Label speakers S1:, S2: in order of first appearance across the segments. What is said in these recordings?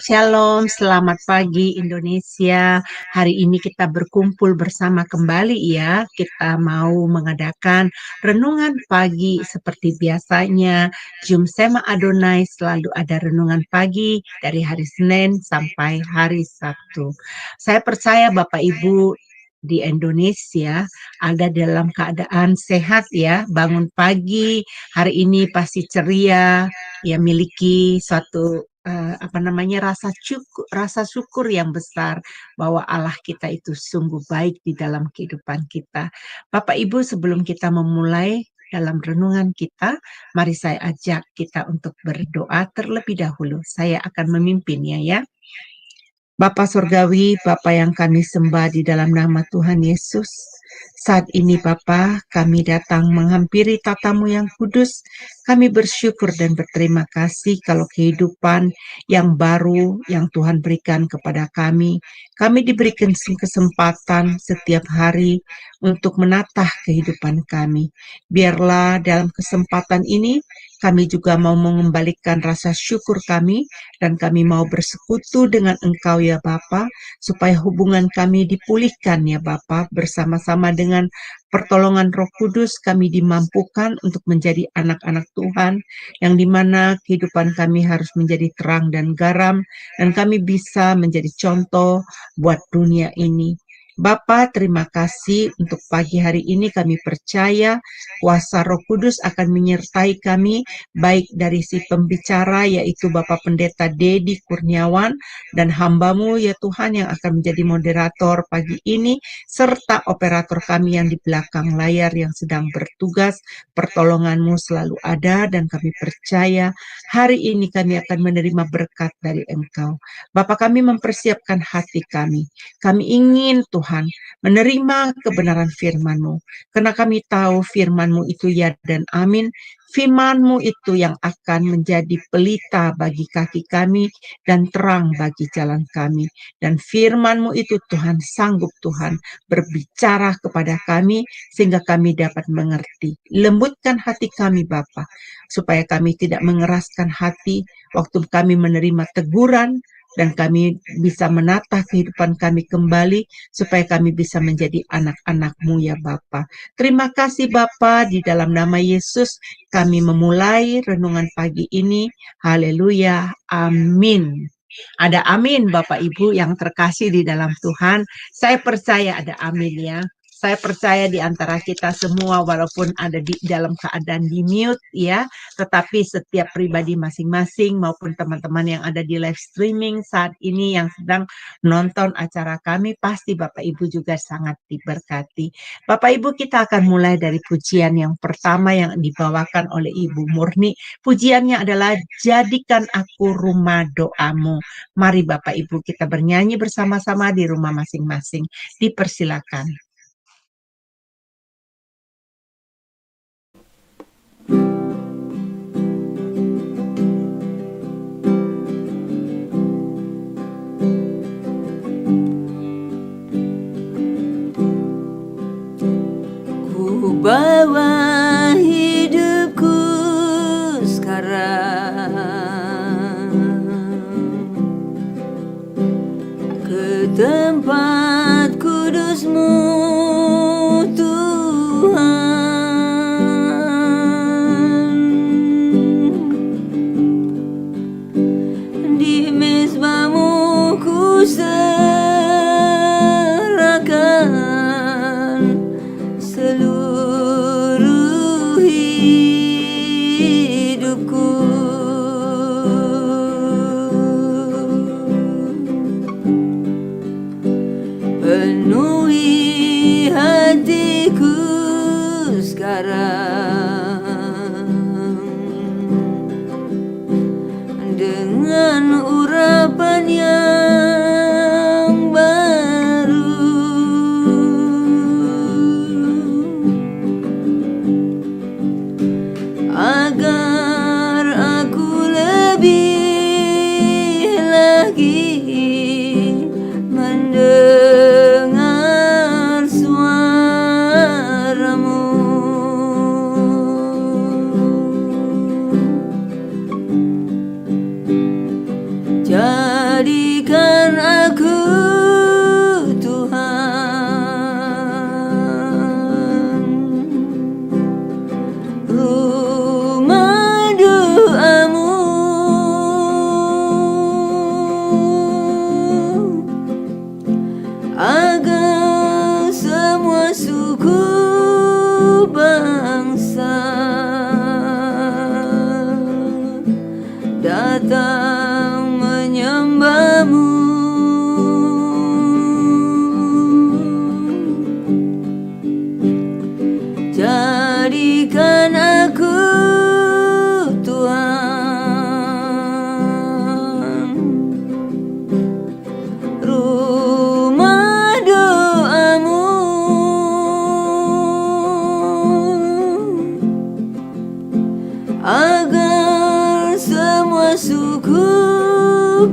S1: Shalom, selamat pagi Indonesia. Hari ini kita berkumpul bersama kembali ya. Kita mau mengadakan renungan pagi seperti biasanya. Jum Sema Adonai selalu ada renungan pagi dari hari Senin sampai hari Sabtu. Saya percaya Bapak Ibu di Indonesia ada dalam keadaan sehat ya. Bangun pagi, hari ini pasti ceria, ya miliki suatu rasa syukur yang besar bahwa Allah kita itu sungguh baik di dalam kehidupan kita. Bapak Ibu, sebelum kita memulai dalam renungan kita, mari saya ajak kita untuk berdoa terlebih dahulu. Saya akan memimpinnya ya. Bapa Surgawi, Bapa yang kami sembah di dalam nama Tuhan Yesus. Saat ini Bapa, kami datang menghampiri tatamu yang kudus. Kami bersyukur dan berterima kasih kalau kehidupan yang baru yang Tuhan berikan kepada kami. Kami diberikan kesempatan setiap hari untuk menatah kehidupan kami. Biarlah dalam kesempatan ini kami juga mau mengembalikan rasa syukur kami dan kami mau bersekutu dengan Engkau ya Bapa, supaya hubungan kami dipulihkan ya Bapa, bersama-sama dengan pertolongan Roh Kudus kami dimampukan untuk menjadi anak-anak Tuhan, yang dimana kehidupan kami harus menjadi terang dan garam, dan kami bisa menjadi contoh buat dunia ini. Bapa, terima kasih untuk pagi hari ini. Kami percaya kuasa Roh Kudus akan menyertai kami, baik dari si pembicara yaitu Bapak Pendeta Dedi Kurniawan dan hamba-Mu ya Tuhan yang akan menjadi moderator pagi ini, serta operator kami yang di belakang layar yang sedang bertugas. Pertolongan-Mu selalu ada dan kami percaya hari ini kami akan menerima berkat dari Engkau. Bapak, kami mempersiapkan hati kami. Kami ingin Tuhan menerima kebenaran firman-Mu, karena kami tahu firman-Mu itu ya dan amin. Firman-Mu itu yang akan menjadi pelita bagi kaki kami dan terang bagi jalan kami. Dan firman-Mu itu Tuhan sanggup Tuhan berbicara kepada kami sehingga kami dapat mengerti. Lembutkan hati kami Bapa, supaya kami tidak mengeraskan hati waktu kami menerima teguran, dan kami bisa menata kehidupan kami kembali supaya kami bisa menjadi anak-anak-Mu ya Bapa. Terima kasih Bapa, di dalam nama Yesus kami memulai renungan pagi ini. Haleluya, amin. Ada amin Bapak Ibu yang terkasih di dalam Tuhan. Saya percaya ada amin ya. Saya percaya di antara kita semua walaupun ada di dalam keadaan di mute ya, tetapi setiap pribadi masing-masing maupun teman-teman yang ada di live streaming saat ini yang sedang nonton acara kami, pasti Bapak Ibu juga sangat diberkati. Bapak Ibu, kita akan mulai dari pujian yang pertama yang dibawakan oleh Ibu Murni. Pujiannya adalah Jadikan Aku Rumah Doamu. Mari Bapak Ibu kita bernyanyi bersama-sama di rumah masing-masing. Dipersilakan.
S2: Ku bawa hidupku sekarang ke tempat kudus-Mu Tuhan. Di mezbah-Mu ku serahkan seluruh hidupku. Penuhi hatiku sekarang dengan urapan yang baru, agar aku lebih lagi mendengar suara-Mu. suku bangsa datang menyembahmu. Jadikan aku Tuhan rumah doamu, agar semua suku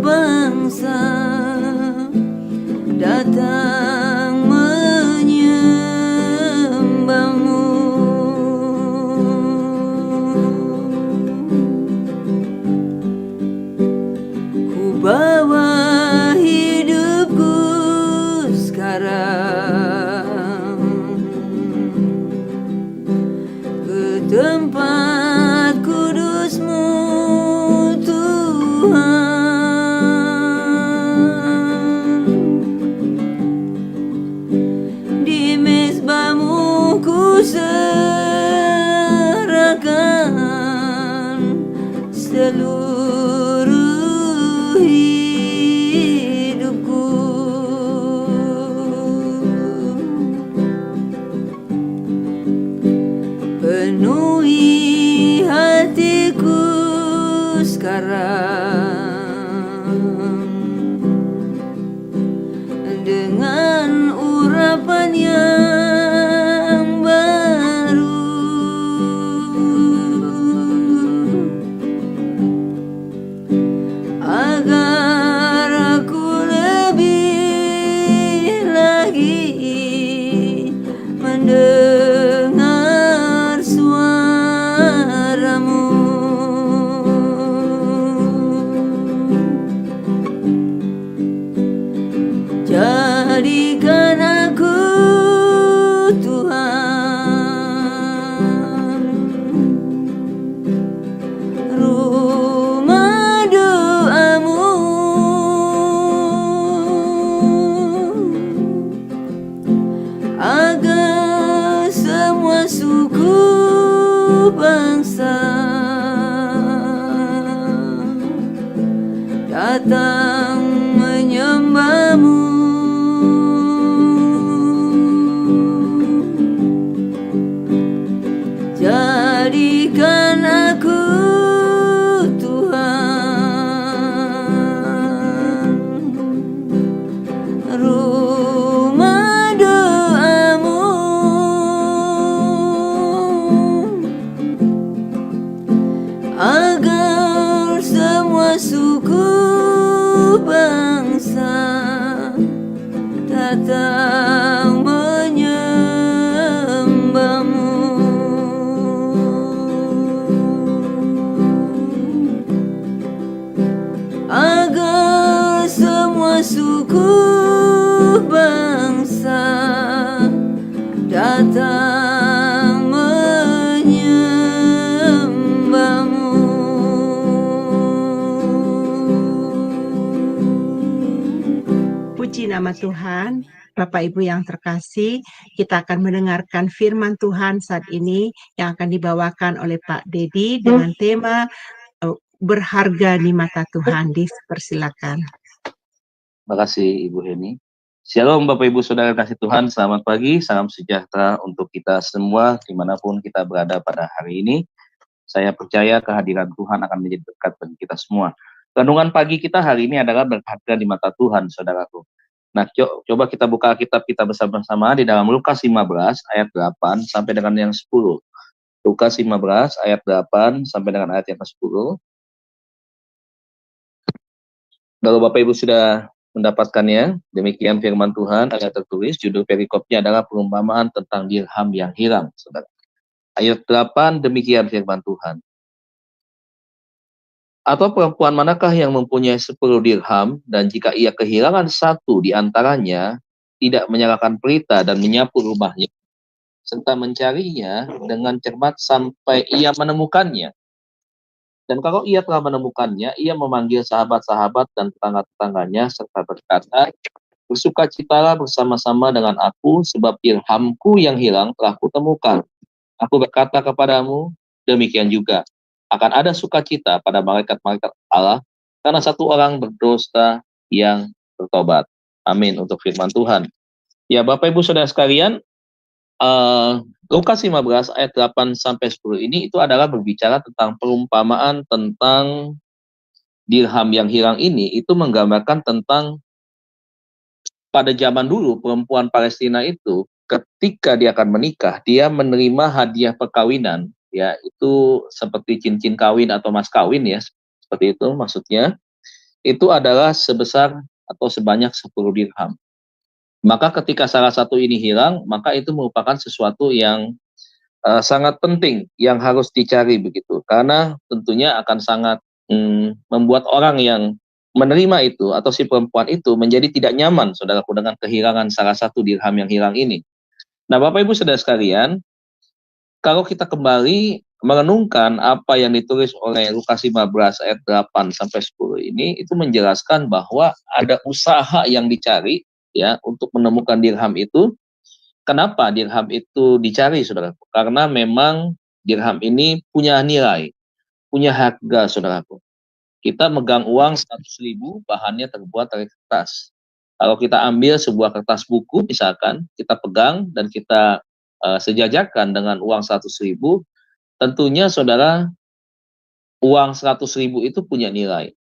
S2: bangsa datang menyembahmu. Ku bawa hidupku sekarang ke tempat kudus-Mu, Tuhan. Di mezbah-Mu ku serahkan seluruh hidupku. Penuhi hatiku sekarang dengan urapan yang baru, agar aku lebih lagi mendengar suara-Mu. Jadikan aku Tuhan rumah doamu, agar semua suku bangsa datang menyembah-Mu. Jadikan aku Tuhan rumah doamu, agar semua suku bangsa datang menyembah-Mu. Agar semua suku bangsa datang menyembah-Mu.
S1: Puji nama Tuhan. Bapak Ibu yang terkasih, kita akan mendengarkan firman Tuhan saat ini yang akan dibawakan oleh Pak Dedi dengan tema berharga di mata Tuhan. Dipersilakan.
S3: Terima kasih Ibu Heni. Shalom Bapak Ibu Saudara kasih Tuhan, selamat pagi, salam sejahtera untuk kita semua dimanapun kita berada pada hari ini. Saya percaya kehadiran Tuhan akan menjadi berkat bagi kita semua. Renungan pagi kita hari ini adalah berharga di mata Tuhan, saudaraku. Nah, coba kita buka kitab kita bersama-sama di dalam Lukas 15 ayat 8 sampai dengan yang 10. Lukas 15 ayat 8 sampai dengan ayat yang ke-10. Kalau Bapak Ibu sudah mendapatkannya, demikian firman Tuhan, ada tertulis, judul perikopnya adalah perumpamaan tentang dirham yang hilang, saudara. Ayat 8, demikian firman Tuhan. Atau perempuan manakah yang mempunyai 10 dirham, dan jika ia kehilangan satu di antaranya, tidak menyalakan pelita dan menyapu rumahnya, serta mencarinya dengan cermat sampai ia menemukannya. Dan kalau ia telah menemukannya, ia memanggil sahabat-sahabat dan tetangga-tetangganya, serta berkata, bersukacitalah bersama-sama dengan aku, sebab dirhamku yang hilang telah kutemukan. Aku berkata kepadamu, demikian juga akan ada sukacita pada malaikat-malaikat Allah, karena satu orang berdosa yang bertobat. Amin untuk firman Tuhan. Ya, Bapak Ibu Saudara sekalian, Lukas 15 ayat 8 sampai 10 ini itu adalah berbicara tentang perumpamaan tentang dirham yang hilang ini. Itu menggambarkan tentang pada zaman dulu perempuan Palestina itu ketika dia akan menikah, dia menerima hadiah perkawinan, ya itu seperti cincin kawin atau mas kawin ya, seperti itu maksudnya. Itu adalah sebesar atau sebanyak 10 dirham. Maka ketika salah satu ini hilang, maka itu merupakan sesuatu yang sangat penting yang harus dicari begitu. Karena tentunya akan sangat membuat orang yang menerima itu atau si perempuan itu menjadi tidak nyaman, saudaraku, dengan kehilangan salah satu dirham yang hilang ini. Nah, Bapak Ibu Saudara sekalian, kalau kita kembali merenungkan apa yang ditulis oleh Lukas 15 ayat 8 sampai 10 ini, itu menjelaskan bahwa ada usaha yang dicari ya untuk menemukan dirham itu. Kenapa dirham itu dicari, saudaraku? Karena memang dirham ini punya nilai, punya harga, saudaraku. Kita megang uang 100.000, bahannya terbuat dari kertas. Kalau kita ambil sebuah kertas buku, misalkan, kita pegang dan kita sejajarkan dengan uang 100.000, tentunya saudara, uang 100.000 itu punya nilai,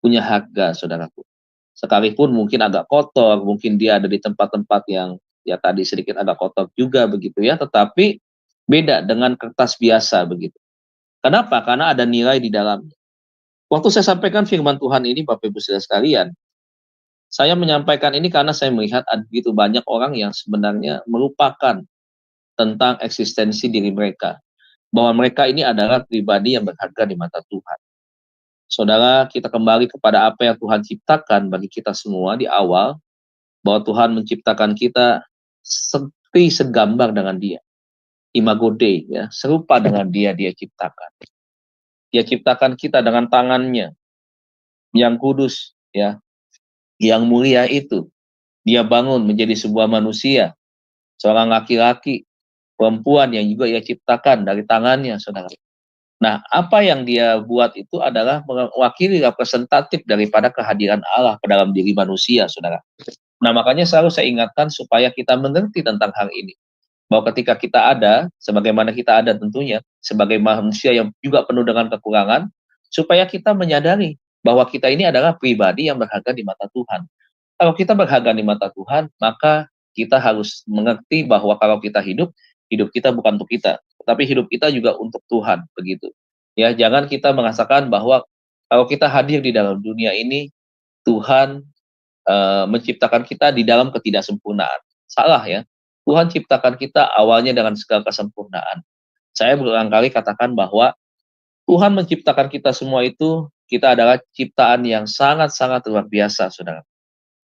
S3: punya harga, saudaraku. Sekalipun mungkin agak kotor, mungkin dia ada di tempat-tempat yang ya tadi sedikit agak kotor juga begitu ya, tetapi beda dengan kertas biasa begitu. Kenapa? Karena ada nilai di dalamnya. Waktu saya sampaikan firman Tuhan ini, Bapak Ibu Saudara sekalian, saya menyampaikan ini karena saya melihat ada begitu banyak orang yang sebenarnya melupakan tentang eksistensi diri mereka, bahwa mereka ini adalah pribadi yang berharga di mata Tuhan. Saudara, kita kembali kepada apa yang Tuhan ciptakan bagi kita semua di awal, bahwa Tuhan menciptakan kita seperti segambar dengan Dia. Imago Dei, ya, serupa dengan Dia ciptakan. Dia ciptakan kita dengan tangannya yang kudus, ya, yang mulia itu. Dia bangun menjadi sebuah manusia, seorang laki-laki, perempuan yang juga Ia ciptakan dari tangannya, saudara. Nah, apa yang Dia buat itu adalah mewakili representatif daripada kehadiran Allah ke dalam diri manusia, saudara. Nah, makanya selalu saya ingatkan supaya kita mengerti tentang hal ini. Bahwa ketika kita ada, sebagaimana kita ada tentunya, sebagai manusia yang juga penuh dengan kekurangan, supaya kita menyadari bahwa kita ini adalah pribadi yang berharga di mata Tuhan. Kalau kita berharga di mata Tuhan, maka kita harus mengerti bahwa kalau kita hidup, hidup kita bukan untuk kita, tetapi hidup kita juga untuk Tuhan, begitu. Ya, jangan kita merasakan bahwa kalau kita hadir di dalam dunia ini, Tuhan menciptakan kita di dalam ketidaksempurnaan. Salah ya. Tuhan ciptakan kita awalnya dengan segala kesempurnaan. Saya berulang kali katakan bahwa Tuhan menciptakan kita semua itu, kita adalah ciptaan yang sangat-sangat luar biasa, saudara.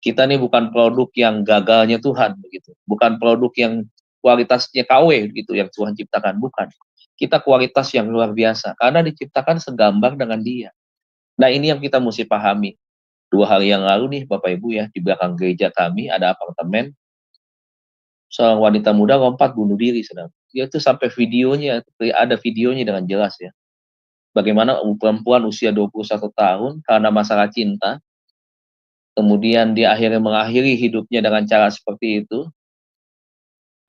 S3: Kita ini bukan produk yang gagalnya Tuhan, begitu. Bukan produk yang kualitasnya KW, gitu, yang Tuhan ciptakan, bukan. Kita kualitas yang luar biasa, karena diciptakan segambar dengan Dia. Nah, ini yang kita mesti pahami. 2 hari yang lalu nih Bapak Ibu ya, di belakang gereja kami ada apartemen, seorang wanita muda lompat bunuh diri, saudara. Dia itu sampai videonya, ada videonya dengan jelas ya. Bagaimana perempuan usia 21 tahun karena masalah cinta, kemudian dia akhirnya mengakhiri hidupnya dengan cara seperti itu.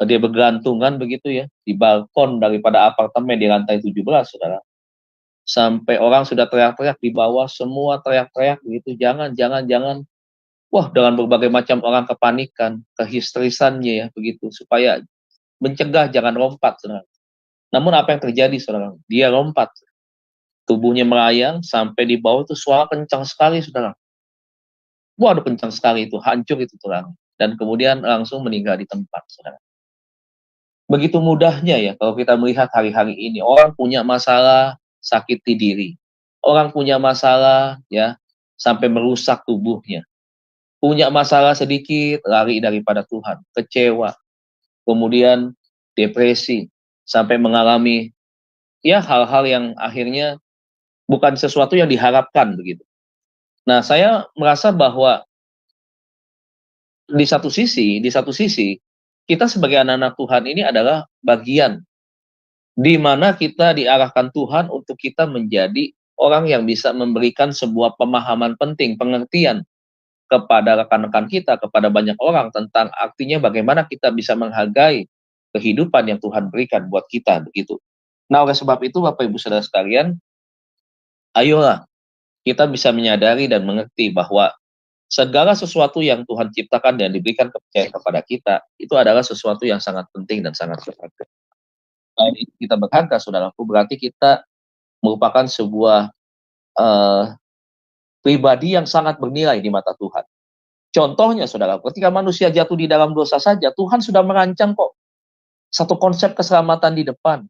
S3: Dia bergantungan begitu ya, di balkon daripada apartemen di lantai 17, saudara. Sampai orang sudah teriak-teriak di bawah, semua teriak-teriak begitu, jangan, jangan, jangan. Wah, dengan berbagai macam orang kepanikan, kehisterisannya ya, begitu, supaya mencegah jangan lompat, saudara. Namun apa yang terjadi, saudara? Dia lompat. Tubuhnya melayang, sampai di bawah itu suara kencang sekali, saudara. Waduh, kencang sekali itu, hancur itu tulang. Dan kemudian langsung meninggal di tempat, saudara. Begitu mudahnya ya, kalau kita melihat hari-hari ini, orang punya masalah, sakiti diri. Orang punya masalah, ya, sampai merusak tubuhnya. Punya masalah sedikit, lari daripada Tuhan, kecewa, kemudian depresi, sampai mengalami ya hal-hal yang akhirnya bukan sesuatu yang diharapkan begitu. Nah, saya merasa bahwa di satu sisi kita sebagai anak-anak Tuhan ini adalah bagian di mana kita diarahkan Tuhan untuk kita menjadi orang yang bisa memberikan sebuah pemahaman penting, pengertian kepada rekan-rekan kita, kepada banyak orang tentang artinya bagaimana kita bisa menghargai kehidupan yang Tuhan berikan buat kita, begitu. Nah, oleh sebab itu Bapak Ibu Saudara sekalian, ayolah kita bisa menyadari dan mengerti bahwa segala sesuatu yang Tuhan ciptakan dan diberikan kepercayaan kepada kita, itu adalah sesuatu yang sangat penting dan sangat berharga. Selain itu kita berharga, saudaraku, berarti kita merupakan sebuah eh, pribadi yang sangat bernilai di mata Tuhan. Contohnya, saudara, ketika manusia jatuh di dalam dosa saja, Tuhan sudah merancang kok satu konsep keselamatan di depan.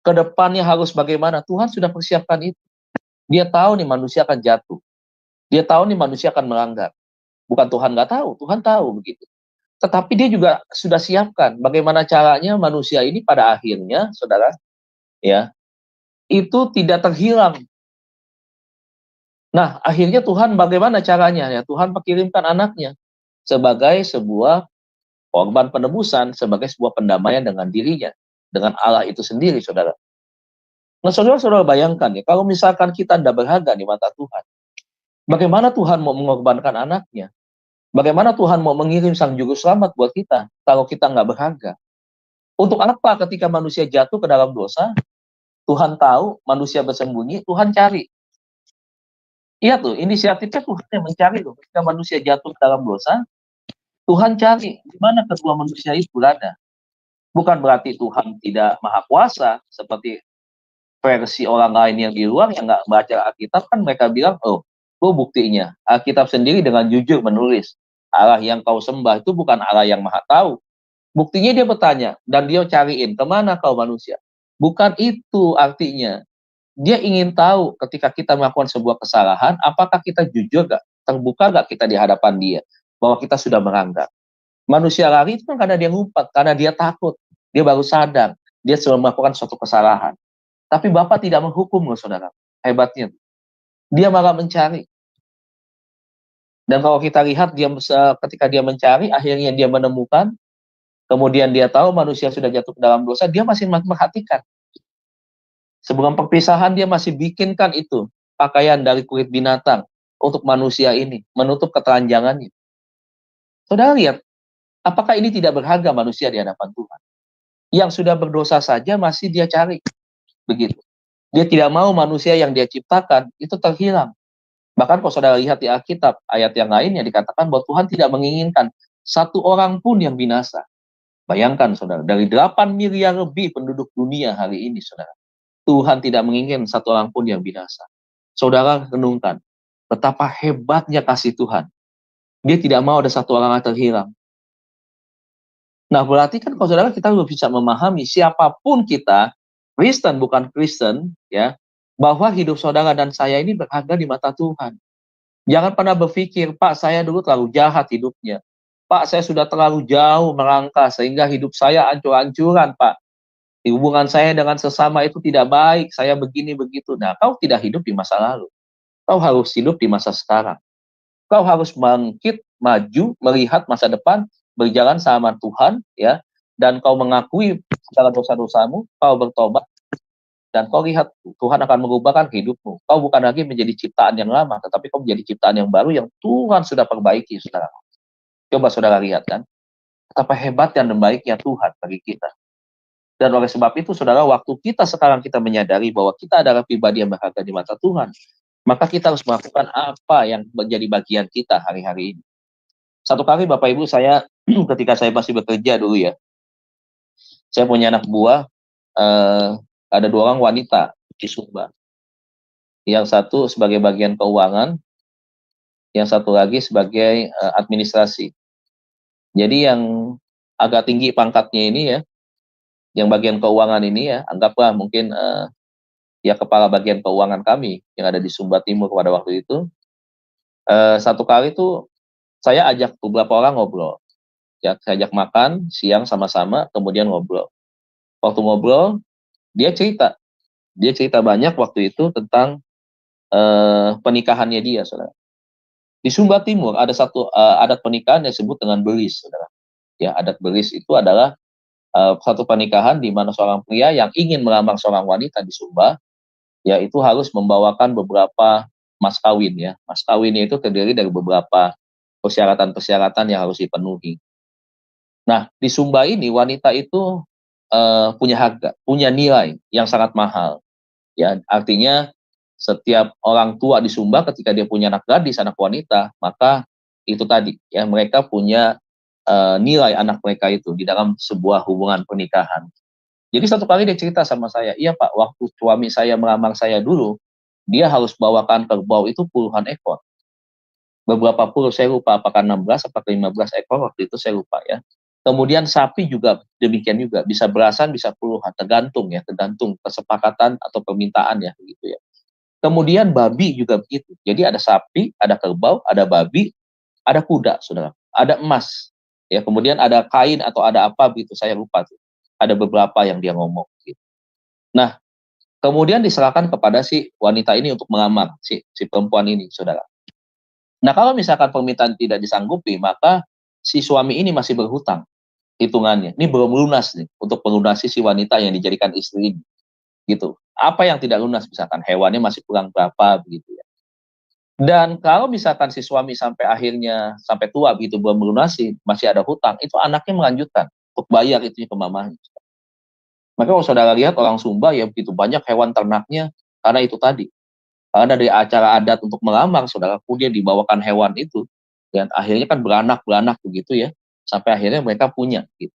S3: Kedepannya harus bagaimana? Tuhan sudah persiapkan itu. Dia tahu nih manusia akan jatuh. Dia tahu nih manusia akan melanggar. Bukan Tuhan nggak tahu, Tuhan tahu begitu. Tetapi dia juga sudah siapkan bagaimana caranya manusia ini pada akhirnya, saudara, ya, itu tidak terhilang. Nah, akhirnya Tuhan bagaimana caranya? Ya, Tuhan mengirimkan anaknya sebagai sebuah korban penebusan, sebagai sebuah pendamaian dengan dirinya, dengan Allah itu sendiri, saudara. Nah, saudara-saudara bayangkan ya, kalau misalkan kita tidak berharga di mata Tuhan, bagaimana Tuhan mau mengorbankan anaknya? Bagaimana Tuhan mau mengirim sang juru selamat buat kita kalau kita nggak berharga? Untuk apa ketika manusia jatuh ke dalam dosa, Tuhan tahu manusia bersembunyi, Tuhan cari. Iya tuh, inisiatifnya Tuhan yang mencari loh. Ketika manusia jatuh ke dalam dosa, Tuhan cari di mana kedua manusia itu berada. Bukan berarti Tuhan tidak maha kuasa, seperti versi orang lain yang di luar yang nggak baca Alkitab kan mereka bilang, oh buktinya. Alkitab sendiri dengan jujur menulis, Allah yang kau sembah itu bukan Allah yang maha tahu. Buktinya dia bertanya, dan dia cariin, kemana kau manusia? Bukan itu artinya. Dia ingin tahu ketika kita melakukan sebuah kesalahan, apakah kita jujur gak? Terbuka gak kita di hadapan dia? Bahwa kita sudah melanggar. Manusia lari itu kan karena dia ngumpet, karena dia takut. Dia baru sadar, dia sudah melakukan suatu kesalahan. Tapi Bapak tidak menghukum loh, saudara. Hebatnya. Dia malah mencari. Dan kalau kita lihat, ketika dia mencari, akhirnya dia menemukan, kemudian dia tahu manusia sudah jatuh ke dalam dosa, dia masih memperhatikan. Sebelum perpisahan dia masih bikinkan itu, pakaian dari kulit binatang untuk manusia ini, menutup ketelanjangannya. Saudara lihat, apakah ini tidak berharga manusia di hadapan Tuhan? Yang sudah berdosa saja masih dia cari. Begitu. Dia tidak mau manusia yang dia ciptakan itu terhilang. Bahkan kalau saudara lihat di Alkitab, ayat yang lainnya dikatakan bahwa Tuhan tidak menginginkan satu orang pun yang binasa. Bayangkan saudara, dari 8 miliar lebih penduduk dunia hari ini, saudara. Tuhan tidak menginginkan satu orang pun yang binasa. Saudara renungkan, betapa hebatnya kasih Tuhan. Dia tidak mau ada satu orang yang terhilang. Nah, berarti kan kalau saudara kita bisa memahami siapapun kita, Kristen bukan Kristen, ya, bahwa hidup saudara dan saya ini berharga di mata Tuhan. Jangan pernah berpikir, Pak, saya dulu terlalu jahat hidupnya. Pak, saya sudah terlalu jauh melangkah sehingga hidup saya ancur-ancuran, Pak. Hubungan saya dengan sesama itu tidak baik, saya begini begitu. Nah, kau tidak hidup di masa lalu. Kau harus hidup di masa sekarang. Kau harus bangkit, maju, melihat masa depan, berjalan sama Tuhan, ya. Dan kau mengakui segala dosa-dosamu, kau bertobat, dan kau lihat Tuhan akan mengubahkan hidupmu. Kau bukan lagi menjadi ciptaan yang lama, tetapi kau menjadi ciptaan yang baru yang Tuhan sudah perbaiki, saudara. Coba saudara lihat kan, betapa hebat dan baiknya Tuhan bagi kita. Dan oleh sebab itu, saudara, waktu kita sekarang kita menyadari bahwa kita adalah pribadi yang berharga di mata Tuhan, maka kita harus melakukan apa yang menjadi bagian kita hari-hari ini. Satu kali Bapak Ibu saya, ketika saya masih bekerja dulu ya, saya punya anak buah, ada 2 orang wanita di Sumba. Yang satu sebagai bagian keuangan, yang satu lagi sebagai administrasi. Jadi yang agak tinggi pangkatnya ini ya, yang bagian keuangan ini ya, anggaplah mungkin ya kepala bagian keuangan kami yang ada di Sumba Timur pada waktu itu. Satu kali tuh saya ajak beberapa orang ngobrol. Ya, saya ajak makan siang sama-sama, kemudian ngobrol. Waktu ngobrol, dia cerita banyak waktu itu tentang pernikahannya dia, saudara. Di Sumba Timur ada satu adat pernikahan yang disebut dengan belis, saudara. Ya, adat belis itu adalah satu pernikahan di mana seorang pria yang ingin melamar seorang wanita di Sumba, yaitu harus membawakan beberapa mas kawin ya. Mas kawinnya itu terdiri dari beberapa persyaratan-persyaratan yang harus dipenuhi. Nah, di Sumba ini wanita itu punya harga, punya nilai yang sangat mahal. Ya, artinya setiap orang tua di Sumba ketika dia punya anak gadis, anak wanita, maka itu tadi ya mereka punya nilai anak mereka itu di dalam sebuah hubungan pernikahan. Jadi satu kali dia cerita sama saya, iya Pak, waktu suami saya melamar saya dulu, dia harus bawakan kerbau itu puluhan ekor. Beberapa puluh, saya lupa apakah 16 apakah 15 ekor waktu itu, saya lupa ya. Kemudian sapi juga demikian juga, bisa belasan, bisa puluhan, tergantung ya, tergantung kesepakatan atau permintaan ya, begitu ya. Kemudian babi juga begitu. Jadi ada sapi, ada kerbau, ada babi, ada kuda, saudara. Ada emas. Ya, kemudian ada kain atau ada apa begitu, saya lupa tuh. Ada beberapa yang dia ngomong gitu. Nah, kemudian diserahkan kepada si wanita ini untuk melamar si perempuan ini, saudara. Nah, kalau misalkan permintaan tidak disanggupi, maka si suami ini masih berhutang hitungannya. Ini belum lunas nih untuk melunasi si wanita yang dijadikan istri ini. Gitu. Apa yang tidak lunas, misalkan hewannya masih kurang berapa begitu ya. Dan kalau misalkan si suami sampai akhirnya sampai tua begitu belum melunasi, masih ada hutang, itu anaknya melanjutkan untuk bayar itu ke mamahnya. Maka kalau saudara lihat orang Sumba ya begitu banyak hewan ternaknya karena itu tadi. Karena dari acara adat untuk melamar, saudara, kemudian dibawakan hewan itu, dan akhirnya kan beranak-beranak begitu ya, sampai akhirnya mereka punya. Gitu.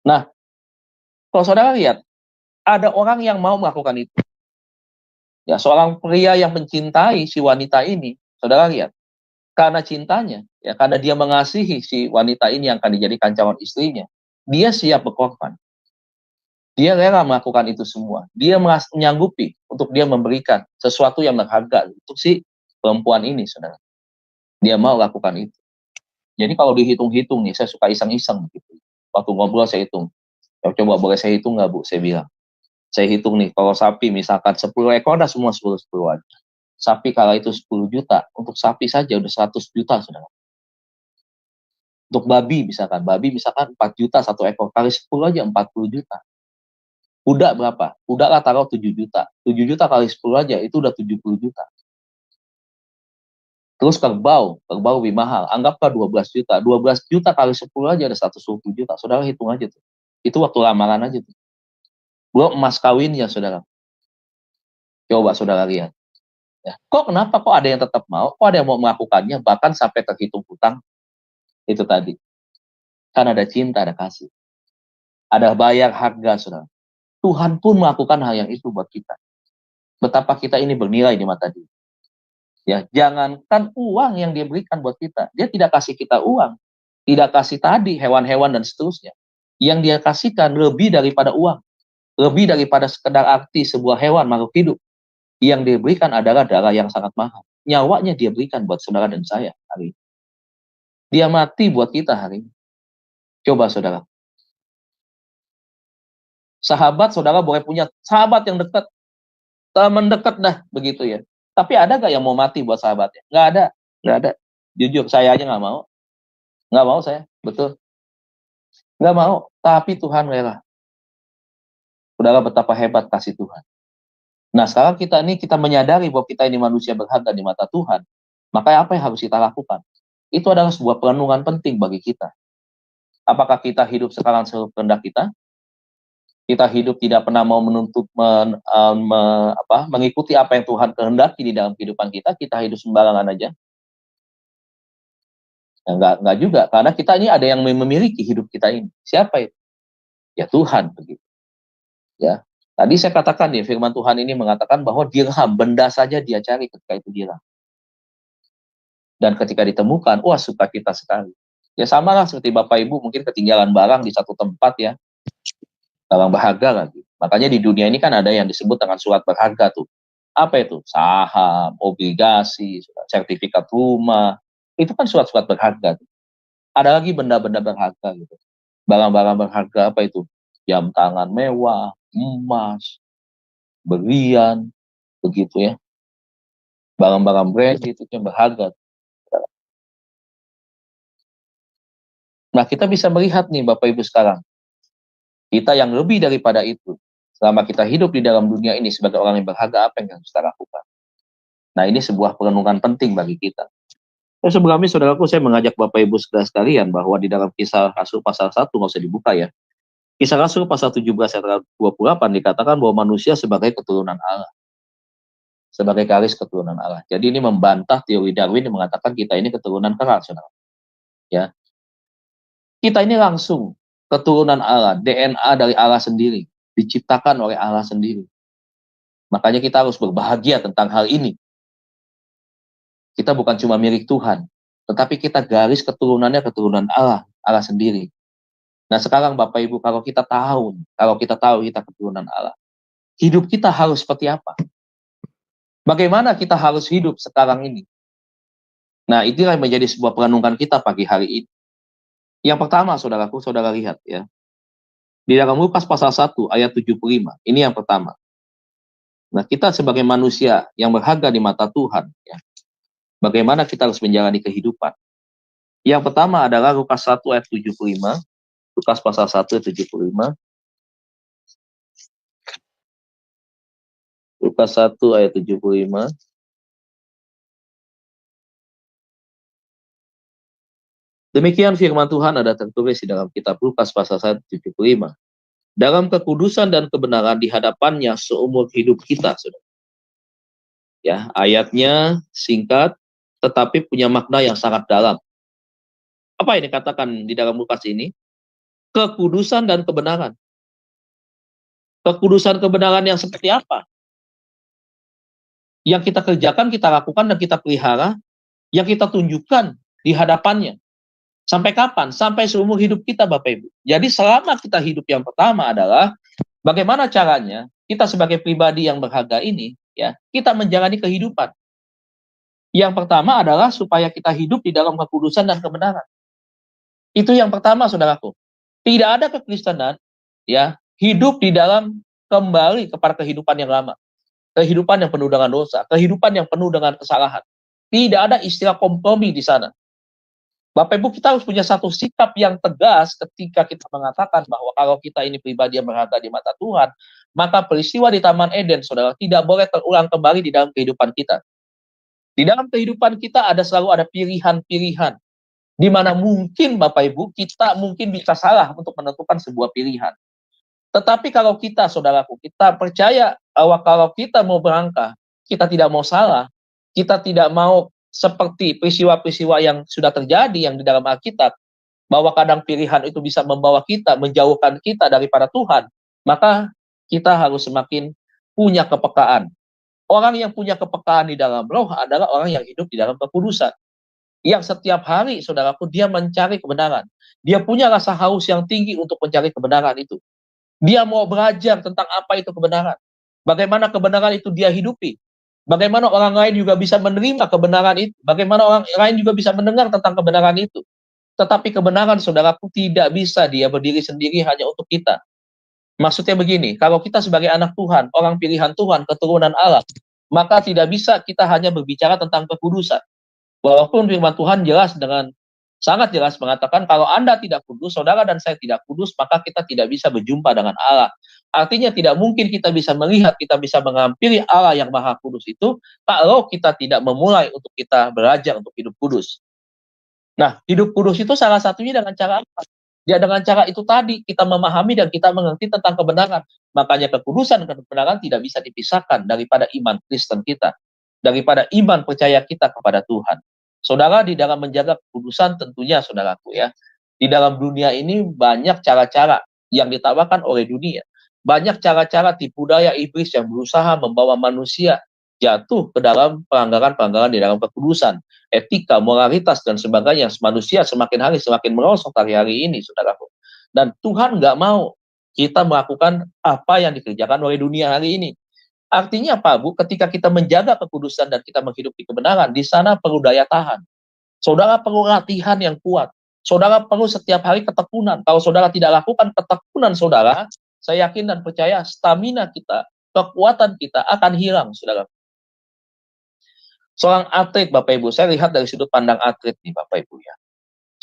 S3: Nah, kalau saudara lihat, ada orang yang mau melakukan itu. Ya, seorang pria yang mencintai si wanita ini, saudara lihat, karena cintanya, ya, karena dia mengasihi si wanita ini yang akan dijadikan calon istrinya, dia siap berkorban. Dia rela melakukan itu semua. Dia menyanggupi untuk dia memberikan sesuatu yang berharga untuk si perempuan ini, saudara. Dia mau lakukan itu. Jadi kalau dihitung-hitung nih, saya suka iseng-iseng gitu. Waktu ngobrol saya hitung. Ya, coba boleh saya hitung nggak, Bu? Saya bilang. Saya hitung nih, kalau sapi misalkan 10 ekor, ada semua 10-10 aja. Sapi kalau itu 10 juta, untuk sapi saja udah 100 juta, saudara. Untuk babi misalkan 4 juta satu ekor, kali 10 aja 40 juta. Kuda berapa? Kuda lah taruh 7 juta. 7 juta kali 10 aja, itu udah 70 juta. Terus kerbau lebih mahal. Anggaplah 12 juta. 12 juta kali 10 aja ada 120 juta. Saudara hitung aja tuh. Itu waktu lamaran aja tuh. Belum emas kawinnya, saudara. Coba saudara lihat. Ya. Kenapa kok ada yang tetap mau? Kok ada yang mau melakukannya? Bahkan sampai terhitung hutang. Itu tadi. Kan ada cinta, ada kasih. Ada bayar harga, saudara. Tuhan pun melakukan hal yang itu buat kita. Betapa kita ini bernilai di mata Dia. Ya, jangankan uang yang Dia berikan buat kita. Dia tidak kasih kita uang. Tidak kasih tadi hewan-hewan dan seterusnya. Yang Dia kasihkan lebih daripada uang. Lebih daripada sekedar arti sebuah hewan makhluk hidup. Yang Dia berikan adalah darah yang sangat mahal. Nyawanya Dia berikan buat saudara dan saya hari ini. Dia mati buat kita hari ini. Coba saudara. Sahabat saudara boleh punya sahabat yang dekat. Teman dekat dah begitu ya. Tapi ada gak yang mau mati buat sahabatnya? Nggak ada. Nggak ada. Jujur saya aja nggak mau. Nggak mau saya. Betul. Nggak mau. Tapi Tuhan rela. Saudara, betapa hebat kasih Tuhan. Nah, sekarang kita menyadari bahwa kita ini manusia berharga di mata Tuhan. Maka apa yang harus kita lakukan? Itu adalah sebuah perenungan penting bagi kita. Apakah kita hidup sekarang sekehendak kita? Kita hidup tidak pernah mau mengikuti apa yang Tuhan kehendaki di dalam kehidupan kita. Kita hidup sembarangan aja. Ya, enggak juga, karena kita ini ada yang memiliki hidup kita ini. Siapa itu? Ya Tuhan begitu. Ya. Tadi saya katakan ya, firman Tuhan ini mengatakan bahwa dirham, benda saja Dia cari ketika itu dirham. Dan ketika ditemukan, wah sukacita sekali. Ya sama lah seperti Bapak Ibu mungkin ketinggalan barang di satu tempat ya, barang berharga lagi. Makanya di dunia ini kan ada yang disebut dengan surat berharga tuh. Apa itu? Saham, obligasi, sertifikat rumah. Itu kan surat-surat berharga tuh. Ada lagi benda-benda berharga gitu. Barang-barang berharga apa itu? Jam tangan mewah, emas, berlian, begitu ya. Barang-barang brand itu yang berharga. Nah, kita bisa melihat nih Bapak Ibu sekarang, kita yang lebih daripada itu, selama kita hidup di dalam dunia ini sebagai orang yang berharga, apa yang harus kita lakukan? Nah, ini sebuah perenungan penting bagi kita. Sebelumnya, saudaraku, saya mengajak Bapak Ibu saudara sekalian bahwa di dalam Kisah Rasul pasal 1, nggak usah dibuka ya. Kisah Rasul pasal 17 ayat 28 dikatakan bahwa manusia sebagai keturunan Allah. Sebagai garis keturunan Allah. Jadi ini membantah teori Darwin yang mengatakan kita ini keturunan kera, saudara. Ya, kita ini langsung keturunan Allah, DNA dari Allah sendiri, diciptakan oleh Allah sendiri. Makanya kita harus berbahagia tentang hal ini. Kita bukan cuma milik Tuhan, tetapi kita garis keturunannya keturunan Allah, Allah sendiri. Nah, sekarang Bapak Ibu, kalau kita tahu kita keturunan Allah, hidup kita harus seperti apa? Bagaimana kita harus hidup sekarang ini? Nah, itulah yang menjadi sebuah perenungan kita pagi hari ini. Yang pertama, saudaraku, saudara lihat ya. Di dalam Lukas pasal 1 ayat 75. Ini yang pertama. Nah, kita sebagai manusia yang berharga di mata Tuhan, ya, bagaimana kita harus menjalani kehidupan? Yang pertama adalah Lukas 1 ayat 75. Lukas pasal 1 ayat 75. Lukas 1 ayat 75. Demikian firman Tuhan ada tertulis di dalam kitab Lukas pasal 1 ayat 75. Dalam kekudusan dan kebenaran di hadapannya seumur hidup kita, saudara. Ya, ayatnya singkat tetapi punya makna yang sangat dalam. Apa yang dikatakan di dalam Lukas ini? Kekudusan dan kebenaran. Kekudusan kebenaran yang seperti apa? Yang kita kerjakan, kita lakukan, dan kita pelihara, yang kita tunjukkan di hadapannya. Sampai kapan? Sampai seumur hidup kita, Bapak Ibu. Jadi selama kita hidup, yang pertama adalah bagaimana caranya kita sebagai pribadi yang berharga ini, ya, kita menjalani kehidupan. Yang pertama adalah supaya kita hidup di dalam kekudusan dan kebenaran. Itu yang pertama, saudaraku. Tidak ada kekristenan, ya, hidup di dalam kembali kepada kehidupan yang lama. Kehidupan yang penuh dengan dosa, kehidupan yang penuh dengan kesalahan. Tidak ada istilah kompromi di sana. Bapak Ibu, kita harus punya satu sikap yang tegas ketika kita mengatakan bahwa kalau kita ini pribadi yang berharga di mata Tuhan, maka peristiwa di Taman Eden, saudara, tidak boleh terulang kembali di dalam kehidupan kita. Di dalam kehidupan kita selalu ada pilihan-pilihan, di mana mungkin Bapak Ibu, kita mungkin bisa salah untuk menentukan sebuah pilihan. Tetapi kalau kita, saudaraku, kita percaya bahwa kalau kita mau berangkat, kita tidak mau salah, kita tidak mau seperti peristiwa-peristiwa yang sudah terjadi yang di dalam Alkitab, bahwa kadang pilihan itu bisa membawa kita, menjauhkan kita daripada Tuhan, maka kita harus semakin punya kepekaan. Orang yang punya kepekaan di dalam roh adalah orang yang hidup di dalam kekudusan. Yang setiap hari, saudaraku, dia mencari kebenaran. Dia punya rasa haus yang tinggi untuk mencari kebenaran itu. Dia mau belajar tentang apa itu kebenaran. Bagaimana kebenaran itu dia hidupi. Bagaimana orang lain juga bisa menerima kebenaran itu. Bagaimana orang lain juga bisa mendengar tentang kebenaran itu. Tetapi kebenaran, saudaraku, tidak bisa dia berdiri sendiri hanya untuk kita. Maksudnya begini, kalau kita sebagai anak Tuhan, orang pilihan Tuhan, keturunan Allah, maka tidak bisa kita hanya berbicara tentang kekudusan. Walaupun firman Tuhan sangat jelas mengatakan kalau Anda tidak kudus, saudara dan saya tidak kudus, maka kita tidak bisa berjumpa dengan Allah. Artinya tidak mungkin kita bisa melihat, kita bisa menghampiri Allah yang Maha Kudus itu kalau kita tidak memulai untuk kita belajar untuk hidup kudus. Nah, hidup kudus itu salah satunya dengan cara apa? Ya, dengan cara itu tadi, kita memahami dan kita mengerti tentang kebenaran. Makanya kekudusan dan kebenaran tidak bisa dipisahkan daripada iman Kristen kita, daripada iman percaya kita kepada Tuhan. Saudara, di dalam menjaga kekudusan tentunya, saudaraku ya, di dalam dunia ini banyak cara-cara yang ditawarkan oleh dunia. Banyak cara-cara tipu daya iblis yang berusaha membawa manusia jatuh ke dalam pelanggaran-pelanggaran di dalam kekudusan, etika, moralitas, dan sebagainya. Manusia semakin hari semakin merosot hari-hari ini, saudaraku. Dan Tuhan nggak mau kita melakukan apa yang dikerjakan oleh dunia hari ini. Artinya apa, Bu? Ketika kita menjaga kekudusan dan kita menghidupi kebenaran, di sana perlu daya tahan. Saudara perlu latihan yang kuat. Saudara perlu setiap hari ketekunan. Kalau saudara tidak lakukan ketekunan saudara, saya yakin dan percaya stamina kita, kekuatan kita akan hilang, saudara. Seorang atlet, Bapak Ibu, saya lihat dari sudut pandang atlet nih, Bapak Ibu ya.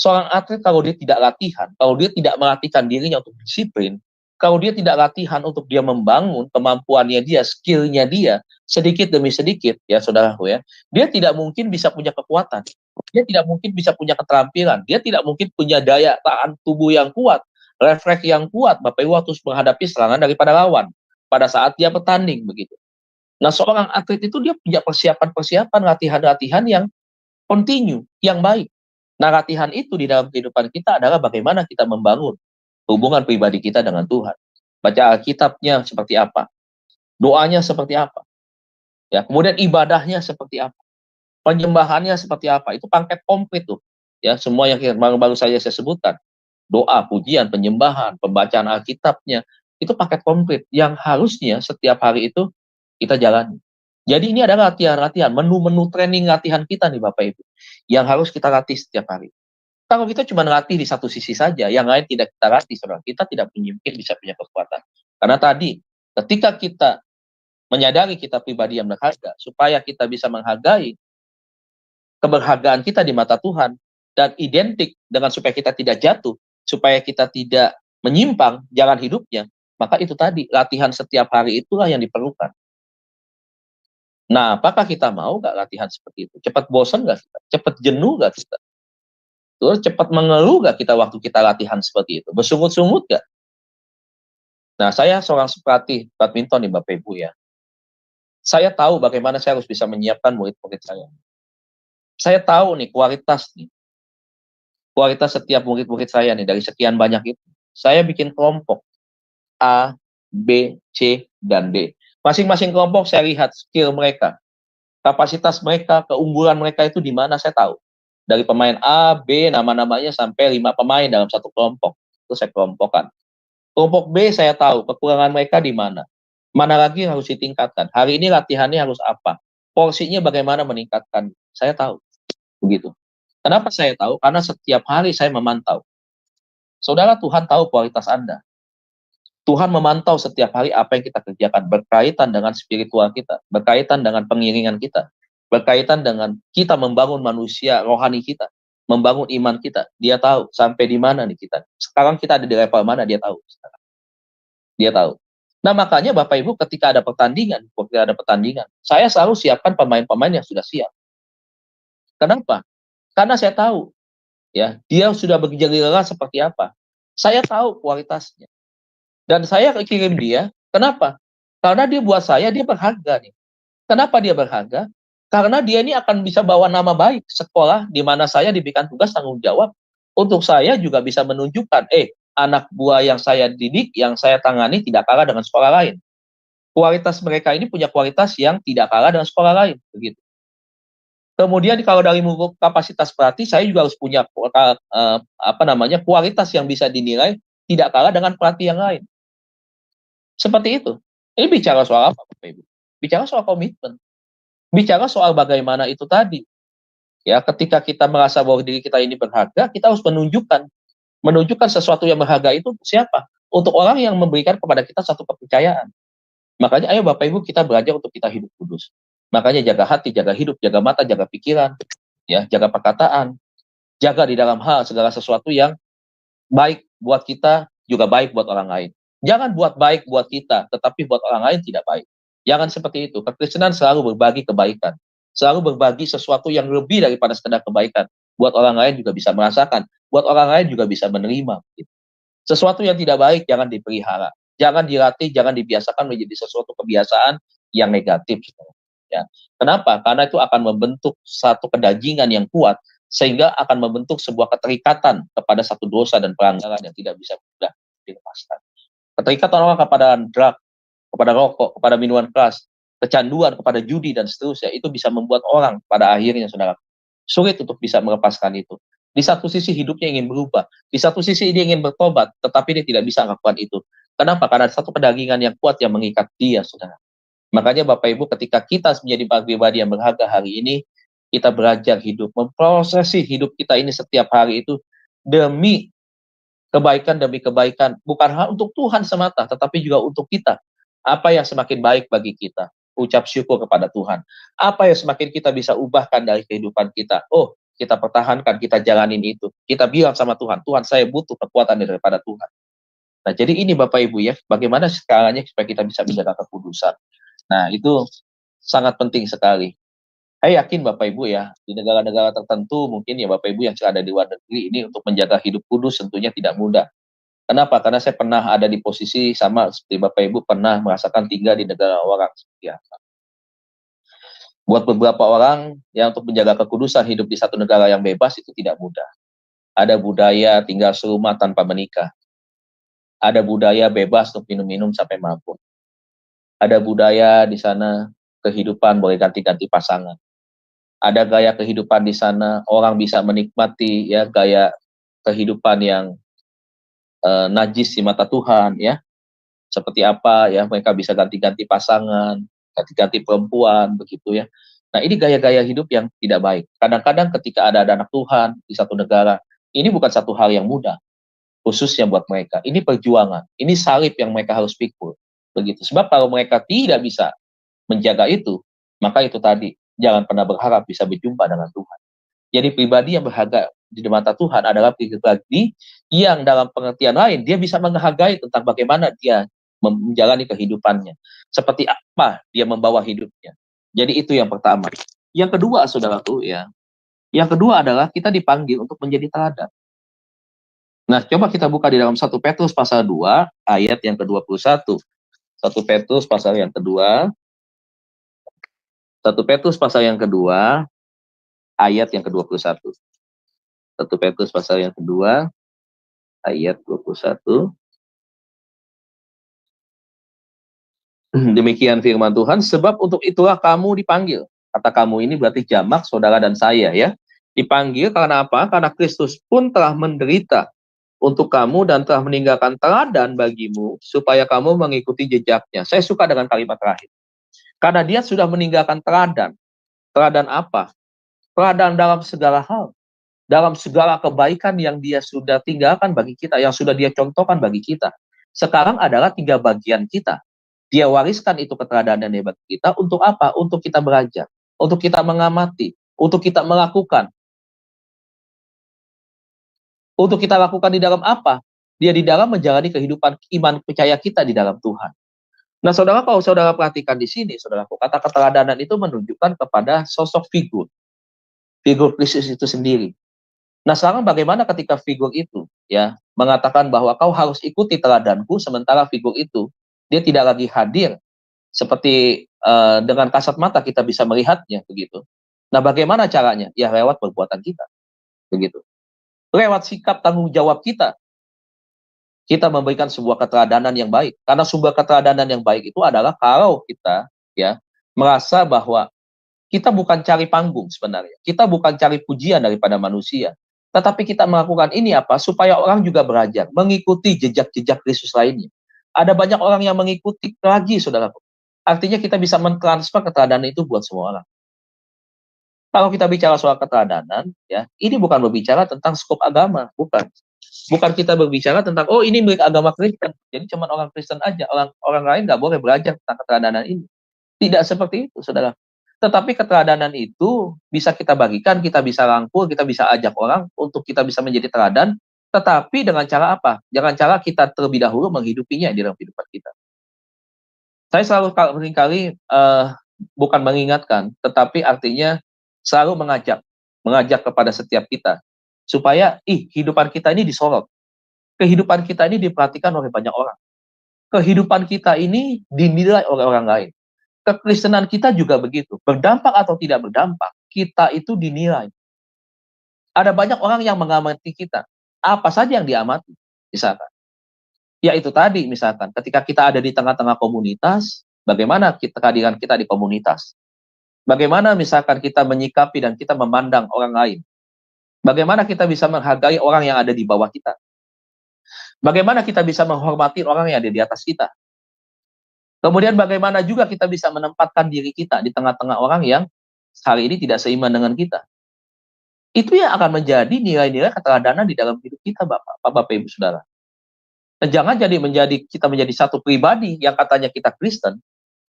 S3: Seorang atlet kalau dia tidak latihan, kalau dia tidak melatihkan dirinya untuk disiplin, kalau dia tidak latihan untuk dia membangun kemampuannya dia, skill-nya dia, sedikit demi sedikit, ya saudaraku ya, dia tidak mungkin bisa punya kekuatan. Dia tidak mungkin bisa punya keterampilan. Dia tidak mungkin punya daya tahan tubuh yang kuat, refleks yang kuat, Bapak Ibu, waktu menghadapi serangan daripada lawan pada saat dia bertanding begitu. Nah, seorang atlet itu dia punya persiapan-persiapan, latihan-latihan yang continue, yang baik. Nah, latihan itu di dalam kehidupan kita adalah bagaimana kita membangun hubungan pribadi kita dengan Tuhan. Baca Alkitabnya seperti apa, doanya seperti apa, ya, kemudian ibadahnya seperti apa, penyembahannya seperti apa. Itu paket komplit tuh. Ya, semua yang baru saja saya sebutkan. Doa, pujian, penyembahan, pembacaan Alkitabnya, itu paket komplit yang harusnya setiap hari itu kita jalani. Jadi ini adalah latihan-latihan, menu-menu training latihan kita nih Bapak Ibu, yang harus kita latih setiap hari. Kalau kita cuma latih di satu sisi saja, yang lain tidak kita latih, saudara, kita tidak mungkin bisa punya kekuatan. Karena tadi, ketika kita menyadari kita pribadi yang berharga, supaya kita bisa menghargai keberhargaan kita di mata Tuhan, dan identik dengan supaya kita tidak jatuh, supaya kita tidak menyimpang jalan hidupnya, maka itu tadi, latihan setiap hari itulah yang diperlukan. Nah, apakah kita mau nggak latihan seperti itu? Cepat bosan nggak kita? Cepat jenuh nggak kita? Terus cepat mengeluh gak kita waktu kita latihan seperti itu? Bersungut-sungut gak? Nah, saya seorang pelatih badminton nih Bapak Ibu ya. Saya tahu bagaimana saya harus bisa menyiapkan murid-murid saya. Saya tahu nih kualitas setiap murid-murid saya nih dari sekian banyak itu. Saya bikin kelompok A, B, C, dan D. Masing-masing kelompok saya lihat skill mereka, kapasitas mereka, keunggulan mereka itu di mana saya tahu. Dari pemain A, B, nama-namanya sampai 5 pemain dalam satu kelompok. Itu saya kelompokkan. Kelompok B saya tahu kekurangan mereka di mana. Mana lagi yang harus ditingkatkan. Hari ini latihannya harus apa. Porsinya bagaimana meningkatkan. Saya tahu. Begitu. Kenapa saya tahu? Karena setiap hari saya memantau. Saudara, Tuhan tahu kualitas Anda. Tuhan memantau setiap hari apa yang kita kerjakan. Berkaitan dengan spiritual kita. Berkaitan dengan pengiringan kita. Berkaitan dengan kita membangun manusia rohani kita, membangun iman kita. Dia tahu sampai di mana nih kita. Sekarang kita ada di level mana, dia tahu. Dia tahu. Nah, makanya Bapak Ibu ketika ada pertandingan, saya selalu siapkan pemain-pemain yang sudah siap. Kenapa? Karena saya tahu, ya, dia sudah bergejala seperti apa. Saya tahu kualitasnya. Dan saya kirim dia, kenapa? Karena dia buat saya, dia berharga nih. Kenapa dia berharga? Karena dia ini akan bisa bawa nama baik sekolah di mana saya diberikan tugas tanggung jawab untuk saya juga bisa menunjukkan, anak buah yang saya didik, yang saya tangani tidak kalah dengan sekolah lain. Kualitas mereka ini punya kualitas yang tidak kalah dengan sekolah lain, begitu. Kemudian kalau dari kapasitas pelatih, saya juga harus punya kualitas yang bisa dinilai tidak kalah dengan pelatih yang lain. Seperti itu. Ini bicara soal apa, Bapak Ibu? Bicara soal komitmen. Bicara soal bagaimana itu tadi. Ya, ketika kita merasa bahwa diri kita ini berharga, kita harus menunjukkan sesuatu yang berharga itu untuk siapa? Untuk orang yang memberikan kepada kita satu kepercayaan. Makanya ayo Bapak Ibu kita belajar untuk kita hidup kudus. Makanya jaga hati, jaga hidup, jaga mata, jaga pikiran, ya, jaga perkataan, jaga di dalam hal segala sesuatu yang baik buat kita juga baik buat orang lain. Jangan buat baik buat kita, tetapi buat orang lain tidak baik. Jangan seperti itu. Kekristenan selalu berbagi kebaikan. Selalu berbagi sesuatu yang lebih daripada sekedar kebaikan. Buat orang lain juga bisa merasakan. Buat orang lain juga bisa menerima. Sesuatu yang tidak baik jangan dipelihara. Jangan dilatih, jangan dibiasakan menjadi sesuatu kebiasaan yang negatif. Ya. Kenapa? Karena itu akan membentuk satu kedagingan yang kuat, sehingga akan membentuk sebuah keterikatan kepada satu dosa dan pelanggaran yang tidak bisa mudah dilepaskan. Keterikatan orang kepada drug, kepada rokok, kepada minuman keras, kecanduan, kepada judi, dan seterusnya, itu bisa membuat orang pada akhirnya, saudara, sulit untuk bisa melepaskan itu. Di satu sisi hidupnya ingin berubah, di satu sisi dia ingin bertobat, tetapi dia tidak bisa melakukan itu. Kenapa? Karena satu kedagingan yang kuat yang mengikat dia, saudara. Makanya Bapak Ibu ketika kita menjadi pribadi yang berharga hari ini, kita belajar hidup, memprosesi hidup kita ini setiap hari itu demi kebaikan, bukan hanya untuk Tuhan semata, tetapi juga untuk kita. Apa yang semakin baik bagi kita, ucap syukur kepada Tuhan. Apa yang semakin kita bisa ubahkan dari kehidupan kita, kita pertahankan, kita jalanin itu. Kita bilang sama Tuhan, Tuhan saya butuh kekuatan daripada Tuhan. Nah, jadi ini Bapak Ibu ya, bagaimana caranya supaya kita bisa menjaga kekudusan. Nah, itu sangat penting sekali. Saya yakin Bapak Ibu ya, di negara-negara tertentu mungkin ya Bapak Ibu yang ada di luar negeri ini untuk menjaga hidup kudus tentunya tidak mudah. Kenapa? Karena saya pernah ada di posisi sama seperti Bapak Ibu pernah merasakan tinggal di negara orang seperti apa. Buat beberapa orang yang untuk menjaga kekudusan hidup di satu negara yang bebas itu tidak mudah. Ada budaya tinggal serumah tanpa menikah. Ada budaya bebas untuk minum-minum sampai mabuk. Ada budaya di sana kehidupan boleh ganti-ganti pasangan. Ada gaya kehidupan di sana orang bisa menikmati ya gaya kehidupan yang najis di mata Tuhan ya. Seperti apa ya mereka bisa ganti-ganti pasangan, ganti-ganti perempuan begitu ya. Nah, ini gaya-gaya hidup yang tidak baik. Kadang-kadang ketika ada anak Tuhan di satu negara, ini bukan satu hal yang mudah, khususnya buat mereka. Ini perjuangan, ini salib yang mereka harus pikul. Begitu. Sebab kalau mereka tidak bisa menjaga itu, maka itu tadi, jangan pernah berharap bisa berjumpa dengan Tuhan. Jadi pribadi yang berharga di mata Tuhan adalah pribadi yang dalam pengertian lain, dia bisa menghargai tentang bagaimana dia menjalani kehidupannya. Seperti apa dia membawa hidupnya. Jadi itu yang pertama. Yang kedua, saudaraku ya. Yang kedua adalah kita dipanggil untuk menjadi teladan. Nah, coba kita buka di dalam 1 Petrus pasal 2 ayat yang ke-21. 1 Petrus pasal yang kedua. 1 Petrus pasal yang kedua ayat yang ke-21. 1 Petrus pasal yang kedua ayat 21. Demikian firman Tuhan, sebab untuk itulah kamu dipanggil. Kata kamu ini berarti jamak saudara dan saya ya. Dipanggil karena apa? Karena Kristus pun telah menderita untuk kamu dan telah meninggalkan teladan bagimu supaya kamu mengikuti jejaknya. Saya suka dengan kalimat terakhir. Karena dia sudah meninggalkan teladan. Teladan apa? Teladan dalam segala hal. Dalam segala kebaikan yang dia sudah tinggalkan bagi kita, yang sudah dia contohkan bagi kita. Sekarang adalah 3 bagian kita. Dia wariskan itu keteladanan bagi kita untuk apa? Untuk kita belajar, untuk kita mengamati, untuk kita melakukan. Untuk kita lakukan di dalam apa? Dia di dalam menjalani kehidupan iman percaya kita di dalam Tuhan. Nah, saudara, kalau saudara perhatikan di sini, saudaraku, kata keteladanan itu menunjukkan kepada sosok figur Kristus itu sendiri. Nah, sekarang bagaimana ketika figur itu ya mengatakan bahwa kau harus ikuti teladanku, sementara figur itu dia tidak lagi hadir seperti dengan kasat mata kita bisa melihatnya begitu. Nah, bagaimana caranya? Ya lewat perbuatan kita. Begitu. Lewat sikap tanggung jawab kita. Kita memberikan sebuah keteladanan yang baik. Karena sebuah keteladanan yang baik itu adalah kalau kita ya merasa bahwa kita bukan cari panggung sebenarnya. Kita bukan cari pujian daripada manusia. Tetapi kita melakukan ini apa? Supaya orang juga belajar, mengikuti jejak-jejak Kristus lainnya. Ada banyak orang yang mengikuti lagi, saudara. Artinya kita bisa mentransfer keteladanan itu buat semua orang. Kalau kita bicara soal keteladanan, ya, ini bukan berbicara tentang skop agama, bukan. Bukan kita berbicara tentang, oh ini milik agama Kristen, jadi cuma orang Kristen aja, orang lain nggak boleh belajar tentang keteladanan ini. Tidak seperti itu, saudara. Tetapi keteladanan itu bisa kita bagikan, kita bisa rangkul, kita bisa ajak orang untuk kita bisa menjadi teladan, tetapi dengan cara apa? Dengan cara kita terlebih dahulu menghidupinya di dalam kehidupan kita. Saya selalu seringkali bukan mengingatkan, tetapi artinya selalu mengajak kepada setiap kita supaya kehidupan kita ini disorot, kehidupan kita ini diperhatikan oleh banyak orang, kehidupan kita ini dinilai oleh orang lain, kekristenan kita juga begitu, berdampak atau tidak berdampak, kita itu dinilai. Ada banyak orang yang mengamati kita, apa saja yang diamati, misalkan. Ya itu tadi, misalkan, ketika kita ada di tengah-tengah komunitas, bagaimana kehadiran kita di komunitas? Bagaimana misalkan kita menyikapi dan kita memandang orang lain? Bagaimana kita bisa menghargai orang yang ada di bawah kita? Bagaimana kita bisa menghormati orang yang ada di atas kita? Kemudian bagaimana juga kita bisa menempatkan diri kita di tengah-tengah orang yang hari ini tidak seiman dengan kita? Itu yang akan menjadi nilai-nilai keteladanan di dalam hidup kita, Bapak, Ibu, Saudara. Dan jangan kita menjadi satu pribadi yang katanya kita Kristen,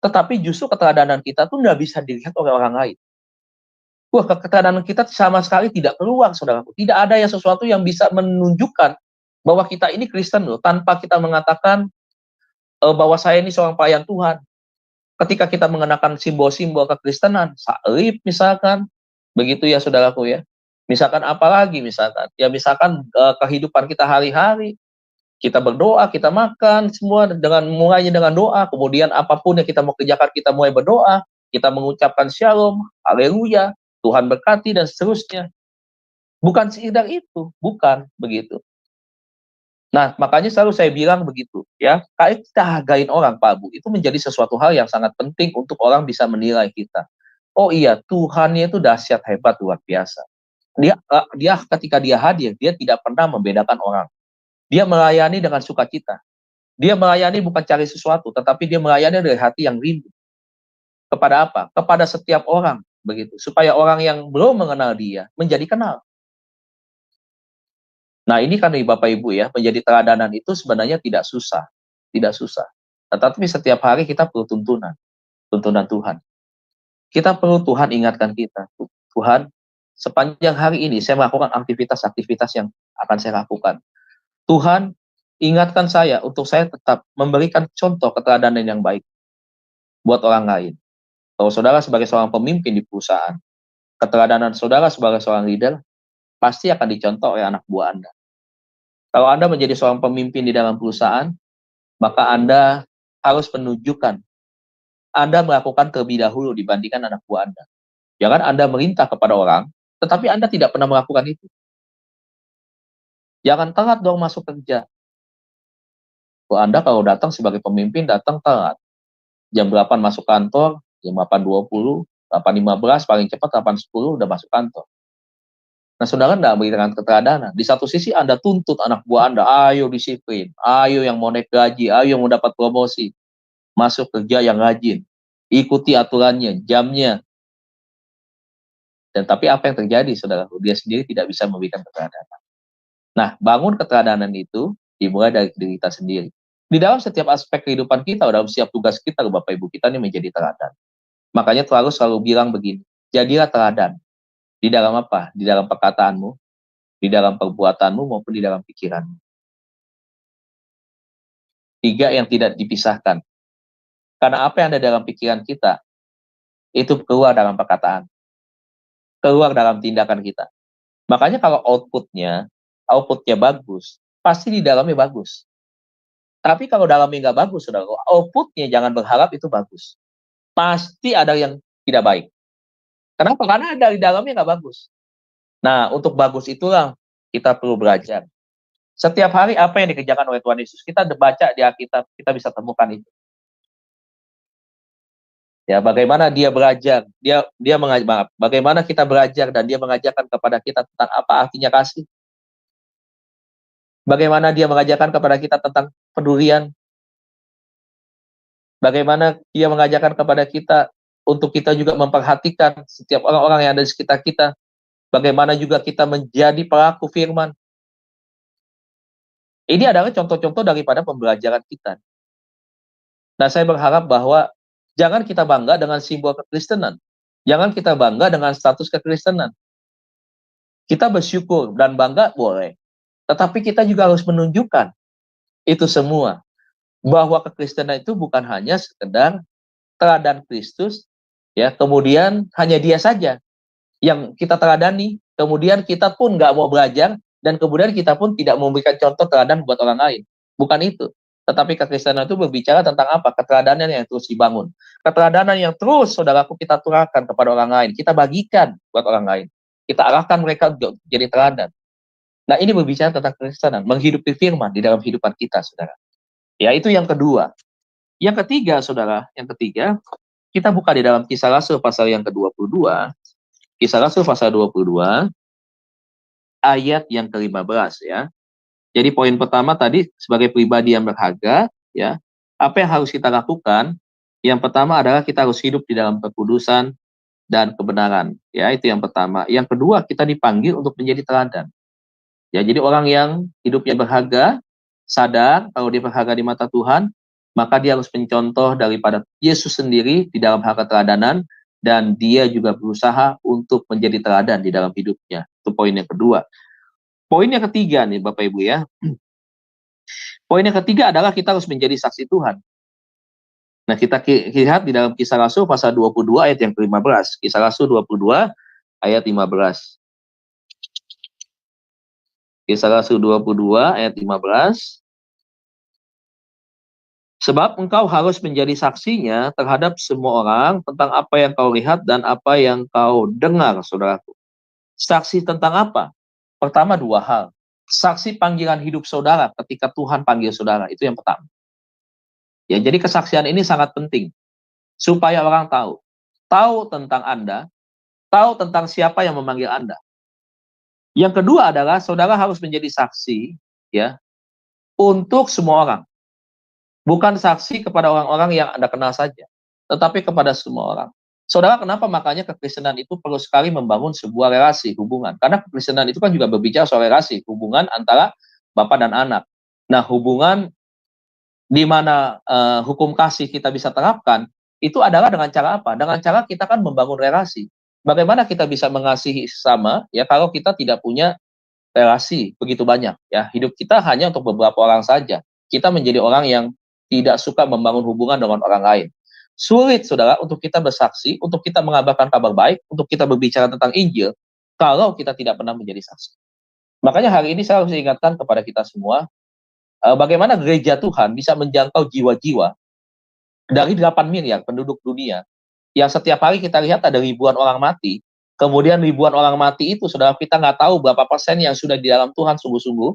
S3: tetapi justru keteladanan kita tuh nggak bisa dilihat oleh orang lain. Wah, keteladanan kita sama sekali tidak keluar, saudaraku. Tidak ada yang sesuatu yang bisa menunjukkan bahwa kita ini Kristen loh, tanpa kita mengatakan bahwa saya ini seorang pelayan Tuhan. Ketika kita mengenakan simbol-simbol kekristenan, salib misalkan, begitu ya saudaraku ya. Misalkan apalagi misalkan, ya misalkan kehidupan kita hari-hari, kita berdoa, kita makan, semua dengan mulainya dengan doa, kemudian apapun yang kita mau kerjakan, kita mulai berdoa, kita mengucapkan shalom, haleluya, Tuhan berkati, dan seterusnya. Bukan sekedar itu, bukan begitu. Nah, makanya selalu saya bilang begitu, ya, kayak kita hargain orang, Pak Bu, itu menjadi sesuatu hal yang sangat penting untuk orang bisa menilai kita. Oh iya, Tuhannya itu dahsyat, hebat, luar biasa. Dia ketika dia hadir, dia tidak pernah membedakan orang. Dia melayani dengan sukacita. Dia melayani bukan cari sesuatu, tetapi dia melayani dari hati yang rindu. Kepada apa? Kepada setiap orang, begitu. Supaya orang yang belum mengenal dia menjadi kenal. Nah, ini kan nih Bapak Ibu ya, menjadi teladanan itu sebenarnya tidak susah, tidak susah. Tetapi setiap hari kita perlu tuntunan Tuhan. Kita perlu Tuhan ingatkan kita, Tuhan, sepanjang hari ini saya melakukan aktivitas-aktivitas yang akan saya lakukan. Tuhan, ingatkan saya untuk saya tetap memberikan contoh keteladanan yang baik buat orang lain. Kalau saudara sebagai seorang pemimpin di perusahaan, keteladanan saudara sebagai seorang leader pasti akan dicontoh oleh anak buah Anda. Kalau Anda menjadi seorang pemimpin di dalam perusahaan, maka Anda harus menunjukkan Anda melakukan terlebih dahulu dibandingkan anak buah Anda. Jangan Anda merintah kepada orang, tetapi Anda tidak pernah melakukan itu. Jangan telat dong masuk kerja. Anda kalau datang sebagai pemimpin, datang telat. Jam 8 masuk kantor, jam 8.20, 8.15, paling cepat 8.10 udah masuk kantor. Nah, saudara tidak memberikan keteladanan. Di satu sisi Anda tuntut anak buah Anda, ayo disiplin, ayo yang mau naik gaji, ayo yang mau dapat promosi, masuk kerja yang rajin, ikuti aturannya, jamnya. Dan tapi apa yang terjadi, saudara? Dia sendiri tidak bisa memberikan keteladanan. Nah, bangun keteladanan itu dimulai dari diri kita sendiri. Di dalam setiap aspek kehidupan kita, dalam setiap tugas kita, Bapak Ibu, kita ini menjadi teladan. Makanya selalu bilang begini, jadilah teladan. Di dalam apa? Di dalam perkataanmu, di dalam perbuatanmu, maupun di dalam pikiranmu. 3 yang tidak dipisahkan. Karena apa yang ada dalam pikiran kita, itu keluar dalam perkataan. Keluar dalam tindakan kita. Makanya kalau outputnya bagus, pasti di dalamnya bagus. Tapi kalau dalamnya nggak bagus, saudara, outputnya jangan berharap itu bagus. Pasti ada yang tidak baik. Kenapa? Karena dari dalamnya nggak bagus. Nah, untuk bagus itulah kita perlu belajar. Setiap hari apa yang dikerjakan oleh Tuhan Yesus, kita baca di Alkitab, kita bisa temukan itu. Ya, bagaimana dia belajar, bagaimana kita belajar dan dia mengajarkan kepada kita tentang apa artinya kasih. Bagaimana dia mengajarkan kepada kita tentang pedulian. Bagaimana dia mengajarkan kepada kita untuk kita juga memperhatikan setiap orang-orang yang ada di sekitar kita. Bagaimana juga kita menjadi pelaku firman. Ini adalah contoh-contoh daripada pembelajaran kita. Nah, saya berharap bahwa jangan kita bangga dengan simbol kekristenan. Jangan kita bangga dengan status kekristenan. Kita bersyukur dan bangga boleh. Tetapi kita juga harus menunjukkan itu semua. Bahwa kekristenan itu bukan hanya sekedar teladan Kristus, ya, kemudian hanya dia saja yang kita teladani, kemudian kita pun nggak mau belajar, dan kemudian kita pun tidak memberikan contoh teladan buat orang lain. Bukan itu. Tetapi kekristenan itu berbicara tentang apa? Keteladanan yang terus dibangun. Keteladanan yang terus, saudaraku, kita turunkan kepada orang lain. Kita bagikan buat orang lain. Kita arahkan mereka jadi teladan. Nah, ini berbicara tentang kekristenan, menghidupi firman di dalam kehidupan kita, saudara. Ya, itu yang kedua. Yang ketiga, saudara, kita buka di dalam Kisah Rasul pasal yang ke-22. Kisah Rasul pasal 22, ayat yang ke-15 ya. Jadi poin pertama tadi sebagai pribadi yang berharga, ya, apa yang harus kita lakukan? Yang pertama adalah kita harus hidup di dalam kekudusan dan kebenaran. Ya, itu yang pertama. Yang kedua, kita dipanggil untuk menjadi teladan. Ya, jadi orang yang hidupnya berharga, sadar kalau dia berharga di mata Tuhan, maka dia harus mencontoh daripada Yesus sendiri di dalam hal keteladanan, dan dia juga berusaha untuk menjadi teladan di dalam hidupnya. Itu poin yang kedua. Poin yang ketiga nih Bapak Ibu ya. Poin yang ketiga adalah kita harus menjadi saksi Tuhan. Nah, kita lihat di dalam Kisah Rasul pasal 22 ayat yang ke-15. Kisah Rasul 22 ayat 15. Kisah Rasul 22 ayat 15. Sebab engkau harus menjadi saksinya terhadap semua orang tentang apa yang kau lihat dan apa yang kau dengar, saudaraku. Saksi tentang apa? Pertama, dua hal. Saksi panggilan hidup saudara ketika Tuhan panggil saudara. Itu yang pertama. Ya, jadi kesaksian ini sangat penting. Supaya orang tahu. Tahu tentang Anda. Tahu tentang siapa yang memanggil Anda. Yang kedua adalah saudara harus menjadi saksi ya untuk semua orang. Bukan saksi kepada orang-orang yang Anda kenal saja, tetapi kepada semua orang. Saudara, kenapa makanya kekristenan itu perlu sekali membangun sebuah relasi, hubungan? Karena kekristenan itu kan juga berbicara soal relasi, hubungan antara bapak dan anak. Nah, hubungan di mana hukum kasih kita bisa terapkan, itu adalah dengan cara apa? Dengan cara kita kan membangun relasi. Bagaimana kita bisa mengasihi sesama, ya kalau kita tidak punya relasi begitu banyak, ya hidup kita hanya untuk beberapa orang saja. Kita menjadi orang yang tidak suka membangun hubungan dengan orang lain. Sulit, saudara, untuk kita bersaksi, untuk kita mengabarkan kabar baik, untuk kita berbicara tentang Injil, kalau kita tidak pernah menjadi saksi. Makanya hari ini saya harus ingatkan kepada kita semua, bagaimana gereja Tuhan bisa menjangkau jiwa-jiwa dari 8 miliar penduduk dunia, yang setiap hari kita lihat ada ribuan orang mati, kemudian ribuan orang mati itu, saudara, kita nggak tahu berapa persen yang sudah di dalam Tuhan sungguh-sungguh.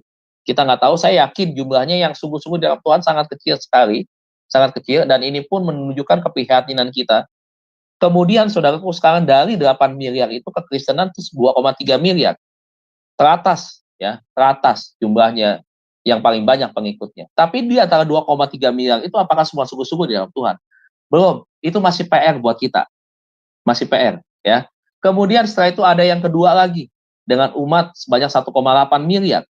S3: Kita nggak tahu, saya yakin jumlahnya yang sungguh-sungguh di dalam Tuhan sangat kecil sekali, sangat kecil, dan ini pun menunjukkan keprihatinan kita. Kemudian, saudaraku, sekarang dari 8 miliar itu kekristenan itu 2,3 miliar. Teratas, ya, teratas jumlahnya yang paling banyak pengikutnya. Tapi di antara 2,3 miliar itu apakah semua sungguh-sungguh di dalam Tuhan? Belum, itu masih PR buat kita. Masih PR, ya. Kemudian setelah itu ada yang kedua lagi, dengan umat sebanyak 1,8 miliar.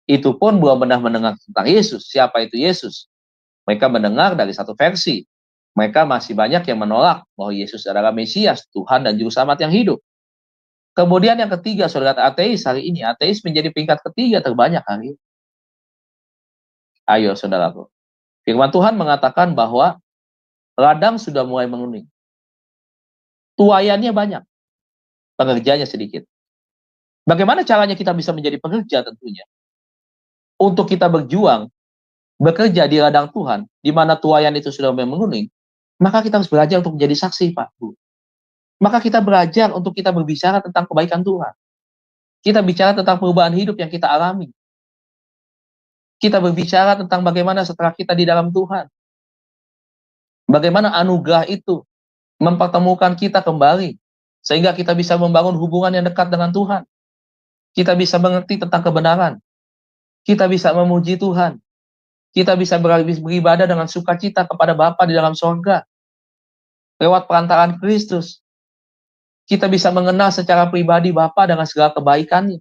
S3: Itu pun belum pernah mendengar tentang Yesus. Siapa itu Yesus? Mereka mendengar dari satu versi. Mereka masih banyak yang menolak bahwa Yesus adalah Mesias, Tuhan dan Juru Selamat yang hidup. Kemudian yang ketiga, saudara, ateis hari ini. Ateis menjadi peringkat ketiga terbanyak hari ini. Ayo, saudaraku. Firman Tuhan mengatakan bahwa ladang sudah mulai menguning. Tuayannya banyak. Pengerjanya sedikit. Bagaimana caranya kita bisa menjadi pekerja tentunya? Untuk kita berjuang, bekerja di ladang Tuhan, di mana tuayan itu sudah menguning, maka kita harus belajar untuk menjadi saksi, Pak, Bu. Maka kita belajar untuk kita berbicara tentang kebaikan Tuhan. Kita bicara tentang perubahan hidup yang kita alami. Kita berbicara tentang bagaimana setelah kita di dalam Tuhan. Bagaimana anugerah itu mempertemukan kita kembali, sehingga kita bisa membangun hubungan yang dekat dengan Tuhan. Kita bisa mengerti tentang kebenaran. Kita bisa memuji Tuhan. Kita bisa beribadah dengan sukacita kepada Bapa di dalam sorga. Lewat perantaraan Kristus. Kita bisa mengenal secara pribadi Bapa dengan segala kebaikannya.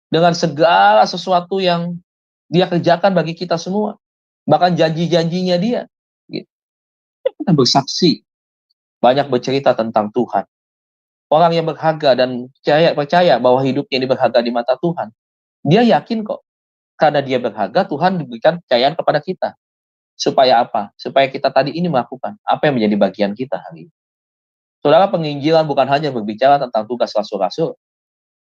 S3: Dengan segala sesuatu yang Dia kerjakan bagi kita semua. Bahkan janji-janjinya Dia. Kita bersaksi. Banyak bercerita tentang Tuhan. Orang yang berharga dan percaya bahwa hidupnya ini berharga di mata Tuhan. Dia yakin kok. Karena dia berharga, Tuhan diberikan kepercayaan kepada kita. Supaya apa? Supaya kita tadi ini melakukan apa yang menjadi bagian kita hari ini. Saudara, penginjilan bukan hanya berbicara tentang tugas rasul-rasul.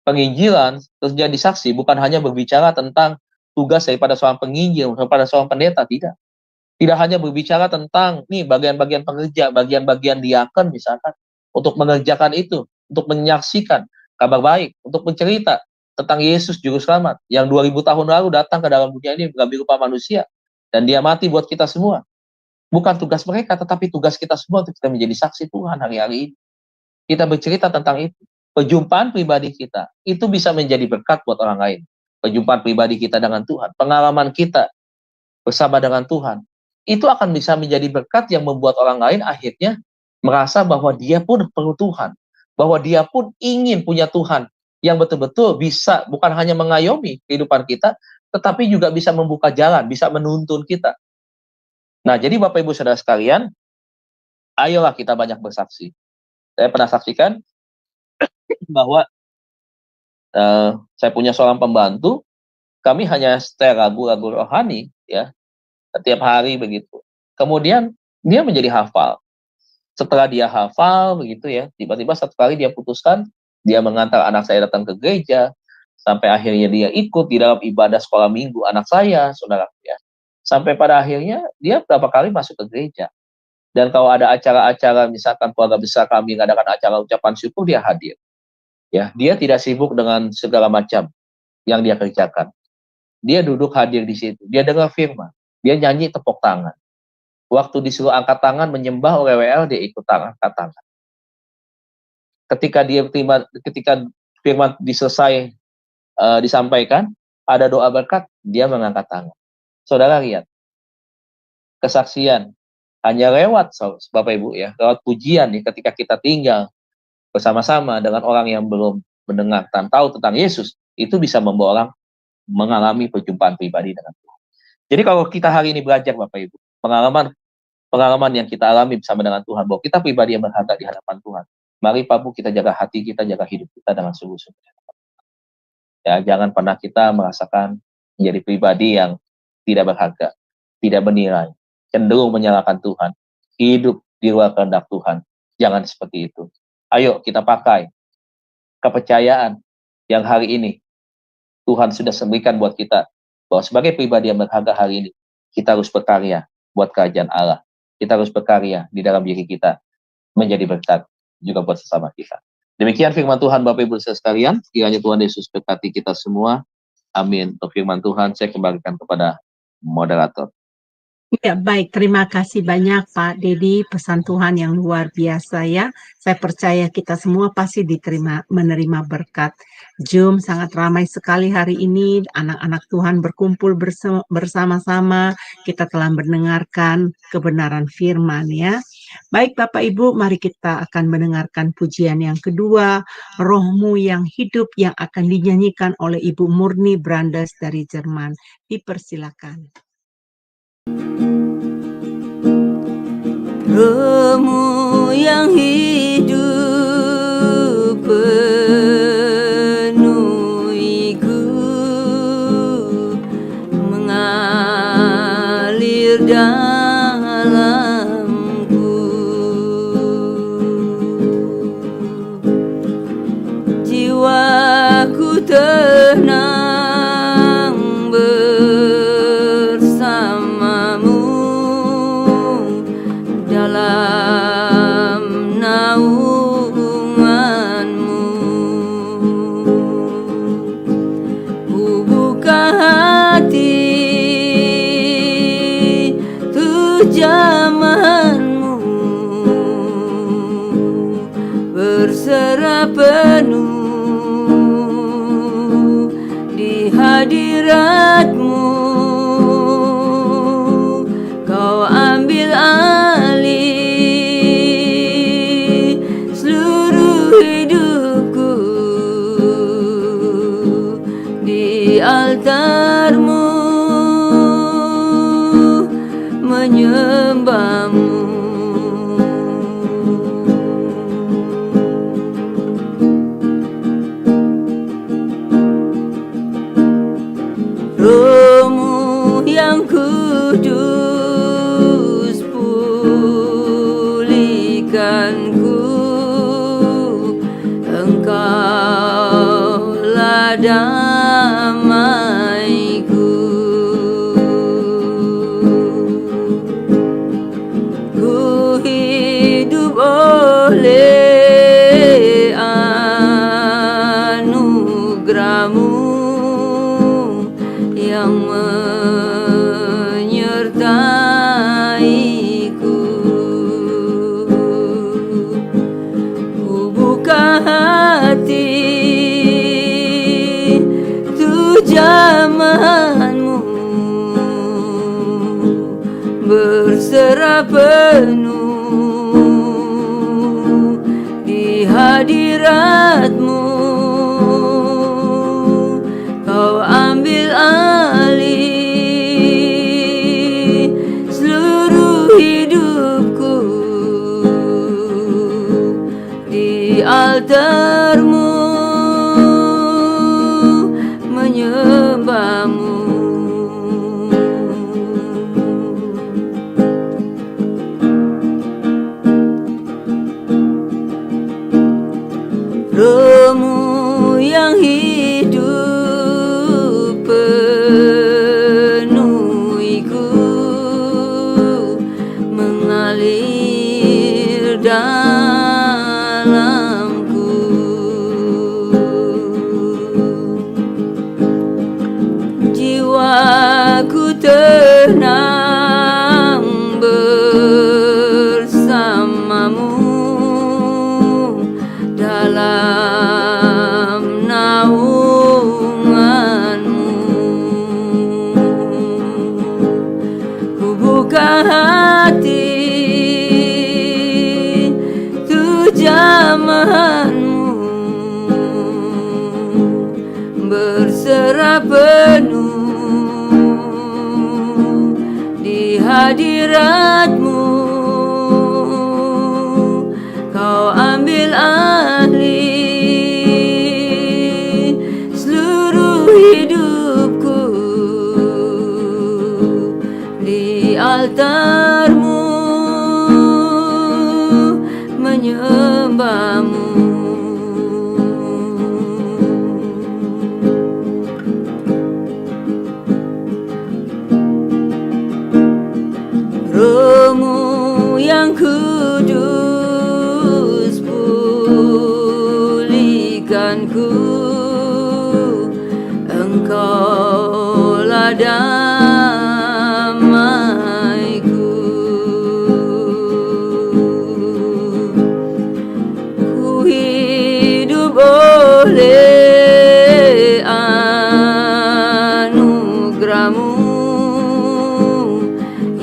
S3: Penginjilan, terus jadi saksi, bukan hanya berbicara tentang tugas daripada seorang penginjil, daripada seorang pendeta, tidak. Tidak hanya berbicara tentang, nih, bagian-bagian pekerja, bagian-bagian diakon misalkan, untuk mengerjakan itu, untuk menyaksikan kabar baik, untuk mencerita tentang Yesus Juru Selamat yang 2000 tahun lalu datang ke dalam dunia ini mengambil rupa manusia dan dia mati buat kita semua. Bukan tugas mereka, tetapi tugas kita semua untuk kita menjadi saksi Tuhan hari-hari ini. Kita bercerita tentang itu. Perjumpaan pribadi kita itu bisa menjadi berkat buat orang lain. Perjumpaan pribadi kita dengan Tuhan, pengalaman kita bersama dengan Tuhan, itu akan bisa menjadi berkat yang membuat orang lain akhirnya merasa bahwa dia pun perlu Tuhan, bahwa dia pun ingin punya Tuhan yang betul-betul bisa bukan hanya mengayomi kehidupan kita, tetapi juga bisa membuka jalan, bisa menuntun kita. Nah, jadi Bapak Ibu Saudara sekalian, ayolah kita banyak bersaksi. Saya pernah saksikan bahwa saya punya seorang pembantu, kami hanya setel lagu-lagu rohani, ya, setiap hari begitu. Kemudian dia menjadi hafal. Setelah dia hafal begitu ya, tiba-tiba satu kali dia putuskan, dia mengantar anak saya datang ke gereja, sampai akhirnya dia ikut di dalam ibadah sekolah minggu anak saya, saudara ya. Sampai pada akhirnya dia berapa kali masuk ke gereja. Dan kalau ada acara-acara, misalkan keluarga besar kami mengadakan acara ucapan syukur, dia hadir. Ya, dia tidak sibuk dengan segala macam yang dia kerjakan. Dia duduk hadir di situ. Dia dengar firman. Dia nyanyi tepuk tangan. Waktu disuruh angkat tangan menyembah oleh WL, dia ikut angkat tangan. Ketika firman diselesai disampaikan, ada doa berkat, dia mengangkat tangan. Saudara lihat, kesaksian hanya lewat Bapak Ibu ya, lewat pujian nih, ketika kita tinggal bersama-sama dengan orang yang belum mendengar dan tahu tentang Yesus, itu bisa membawa orang mengalami perjumpaan pribadi dengan Tuhan. Jadi kalau kita hari ini belajar Bapak Ibu, pengalaman yang kita alami bersama dengan Tuhan, bahwa kita pribadi yang berharga di hadapan Tuhan. Mari Pak Bu, kita jaga hati kita, jaga hidup kita dengan sungguh-sungguh. Ya, jangan pernah kita merasakan menjadi pribadi yang tidak berharga, tidak bernilai, cenderung menyalahkan Tuhan, hidup di luar kehendak Tuhan. Jangan seperti itu. Ayo kita pakai kepercayaan yang hari ini Tuhan sudah berikan buat kita, bahwa sebagai pribadi yang berharga hari ini, kita harus berkarya buat kerajaan Allah. Kita harus berkarya di dalam diri kita, menjadi berkat juga buat sesama kita. Demikian firman Tuhan Bapak Ibu sekalian, kiranya Tuhan Yesus berkati kita semua. Amin. Untuk firman Tuhan, saya kembalikan kepada moderator.
S1: Ya, baik. Terima kasih banyak Pak Dedi, pesan Tuhan yang luar biasa ya. Saya percaya kita semua pasti menerima berkat. Zoom sangat ramai sekali hari ini, anak-anak Tuhan berkumpul bersama-sama, kita telah mendengarkan kebenaran firman ya. Baik Bapak Ibu, mari kita akan mendengarkan pujian yang kedua, Rohmu yang hidup, yang akan dinyanyikan oleh Ibu Murni Brandes dari Jerman. Dipersilakan.
S2: Rohmu yang hidup penuhiku, mengalir dalamku. Jiwaku tenang bersamamu dalam naunganmu. Ku buka hati tuh jamahanmu, berserah penuh di hadiratmu. Kau ambil alih seluruh hidupku, di altarmu menyembahmu. Rohmu yang kudus, pulihkanku, Engkaulah damaiku. Ku hidup oleh anugerahmu yang menyertaiku. Ku buka hati tuh jamahanmu, berserah penuh di hadiratmu. Kau ambil alih seluruh hidupku, altarmu menyembahmu. Rohmu yang hidup penuhiku, mengalir dalamku. Jiwaku tenang bersamamu dalam naunganmu. Ku buka hati tu jamahanmu, berserah penuh di hadiratmu. Kau ambil alih seluruh hidupku di altarmu menyembahmu. Rohmu yang kudus pulihkanku, Engkaulah damaiku. Ku hidup oleh anugerahmu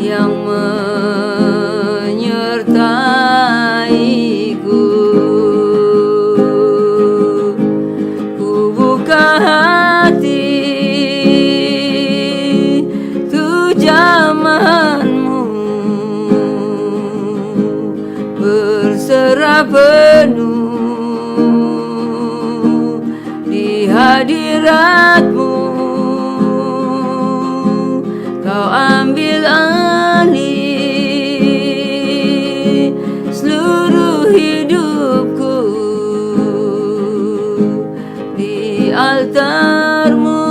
S2: yang menyertaiku. Ku buka hati tu jamahanmu, berserah penuh di hadiratmu. Kau ambil alih seluruh hidupku di altarmu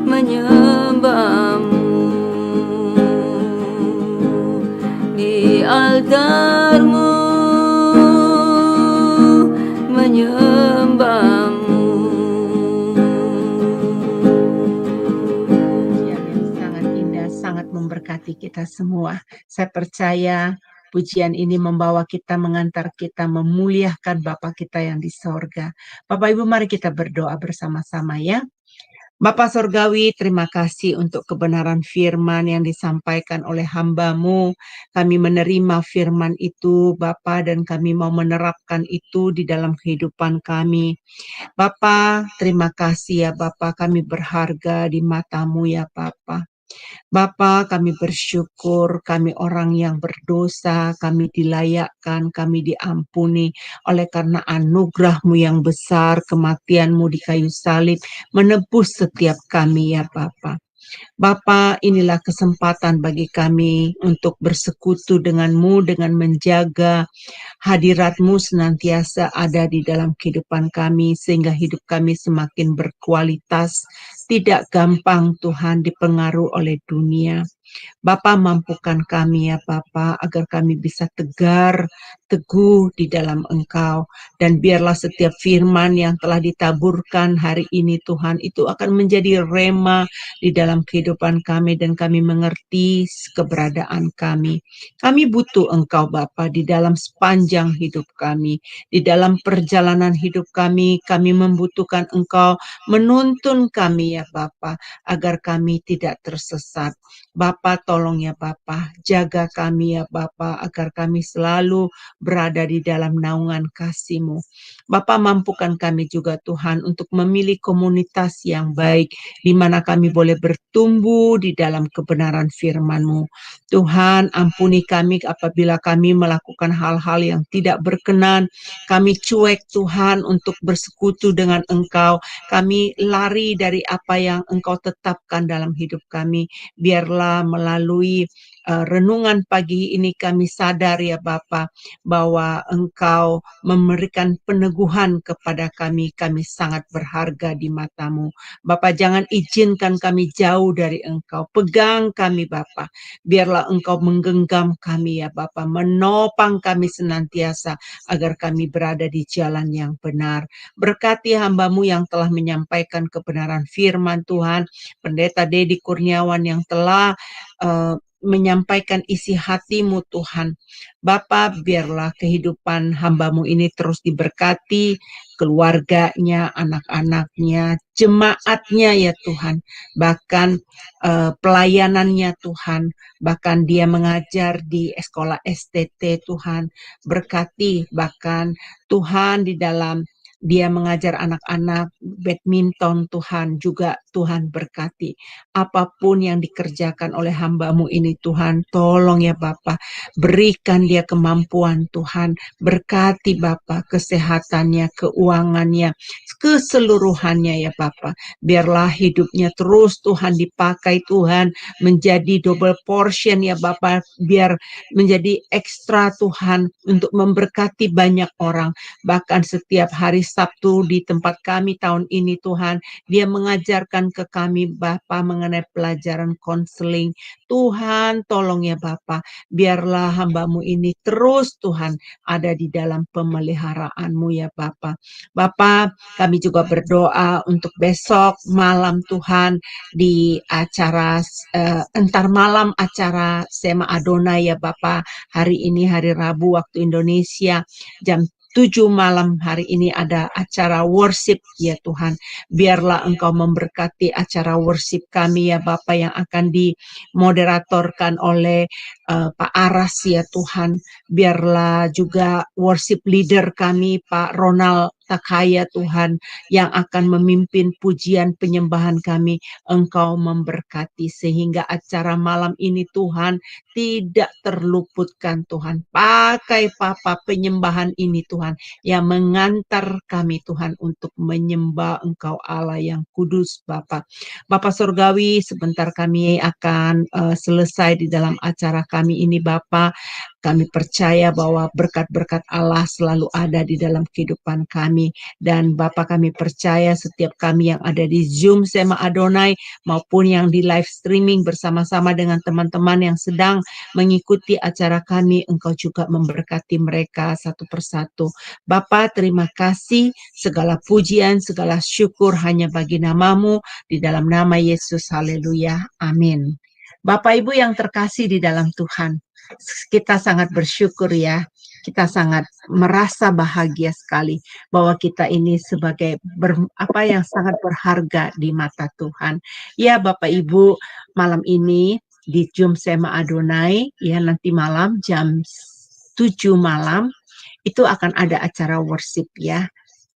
S2: menyembahmu, di altarmu menyembahmu.
S1: Sangat memberkati kita semua. Saya percaya pujian ini membawa kita, mengantar kita, memuliakan Bapa kita yang di sorga. Bapak Ibu, mari kita berdoa bersama-sama ya. Bapa Sorgawi, terima kasih untuk kebenaran firman yang disampaikan oleh hamba-Mu. Kami menerima firman itu, Bapa, dan kami mau menerapkan itu di dalam kehidupan kami. Bapa, terima kasih ya Bapa, kami berharga di mata-Mu ya Bapa. Bapa, kami bersyukur, kami orang yang berdosa, kami dilayakkan, kami diampuni oleh karena anugerah-Mu yang besar, kematian-Mu di kayu salib, menebus setiap kami ya Bapa. Bapa, inilah kesempatan bagi kami untuk bersekutu dengan-Mu, dengan menjaga hadirat-Mu senantiasa ada di dalam kehidupan kami, sehingga hidup kami semakin berkualitas, tidak gampang Tuhan dipengaruhi oleh dunia. Bapa, mampukan kami ya Bapa, agar kami bisa tegar, teguh di dalam Engkau. Dan biarlah setiap firman yang telah ditaburkan hari ini Tuhan, itu akan menjadi rema di dalam kehidupan kami, dan kami mengerti keberadaan kami. Kami butuh Engkau Bapa di dalam sepanjang hidup kami. Di dalam perjalanan hidup kami membutuhkan Engkau menuntun kami ya Bapa, agar kami tidak tersesat. Bapa, Bapa, tolong ya Bapa, jaga kami ya Bapa, agar kami selalu berada di dalam naungan kasih-Mu. Bapa, mampukan kami juga Tuhan untuk memilih komunitas yang baik, di mana kami boleh bertumbuh di dalam kebenaran firman-Mu. Tuhan, ampuni kami apabila kami melakukan hal-hal yang tidak berkenan. Kami cuek Tuhan untuk bersekutu dengan Engkau. Kami lari dari apa yang Engkau tetapkan dalam hidup kami. Biarlah melalui renungan pagi ini kami sadar ya Bapa, bahwa Engkau memberikan peneguhan kepada kami. Kami sangat berharga di mata-Mu. Bapa, jangan izinkan kami jauh dari Engkau. Pegang kami Bapa. Biarlah Engkau menggenggam kami ya Bapa, menopang kami senantiasa agar kami berada di jalan yang benar. Berkati hamba-Mu yang telah menyampaikan kebenaran firman Tuhan, Pendeta Dedi Kurniawan yang telah menyampaikan isi hati-Mu Tuhan. Bapa, biarlah kehidupan hamba-Mu ini terus diberkati, keluarganya, anak-anaknya, jemaatnya ya Tuhan, bahkan pelayanannya Tuhan, bahkan dia mengajar di sekolah STT Tuhan, berkati bahkan Tuhan di dalam dia mengajar anak-anak badminton Tuhan, juga Tuhan berkati. Apapun yang dikerjakan oleh hamba-Mu ini Tuhan, tolong ya Bapa, berikan dia kemampuan Tuhan, berkati Bapa kesehatannya, keuangannya, keseluruhannya ya Bapa. Biarlah hidupnya terus Tuhan dipakai Tuhan, menjadi double portion ya Bapa, biar menjadi ekstra Tuhan untuk memberkati banyak orang. Bahkan setiap hari Sabtu di tempat kami tahun ini Tuhan, dia mengajarkan ke kami Bapa mengenai pelajaran konseling. Tuhan tolong ya Bapa, biarlah hamba-Mu ini terus Tuhan ada di dalam pemeliharaan-Mu ya Bapa. Bapa, kami juga berdoa untuk besok malam Tuhan di acara entar malam acara Sema Adonai ya Bapa. Hari ini hari Rabu waktu Indonesia jam 7 malam hari ini ada acara worship ya Tuhan. Biarlah Engkau memberkati acara worship kami ya Bapa yang akan dimoderatorkan oleh Pak Aras ya Tuhan. Biarlah juga worship leader kami Pak Ronald Takaya Tuhan yang akan memimpin pujian penyembahan kami. Engkau memberkati sehingga acara malam ini Tuhan tidak terluputkan Tuhan. Pakai Papa penyembahan ini Tuhan yang mengantar kami Tuhan untuk menyembah Engkau Allah yang kudus Bapa. Bapa Surgawi, sebentar kami akan selesai di dalam acara kami ini Bapa. Kami percaya bahwa berkat-berkat Allah selalu ada di dalam kehidupan kami. Dan Bapa, kami percaya setiap kami yang ada di Zoom Sema Adonai maupun yang di live streaming bersama-sama dengan teman-teman yang sedang mengikuti acara kami, Engkau juga memberkati mereka satu persatu. Bapa, terima kasih, segala pujian, segala syukur hanya bagi nama-Mu, di dalam nama Yesus, haleluya, amin. Bapak Ibu yang terkasih di dalam Tuhan, kita sangat bersyukur ya, kita sangat merasa bahagia sekali bahwa kita ini sebagai yang sangat berharga di mata Tuhan. Ya Bapak Ibu, malam ini di Zoom Sema Adonai, ya nanti malam jam 7 malam, itu akan ada acara worship ya.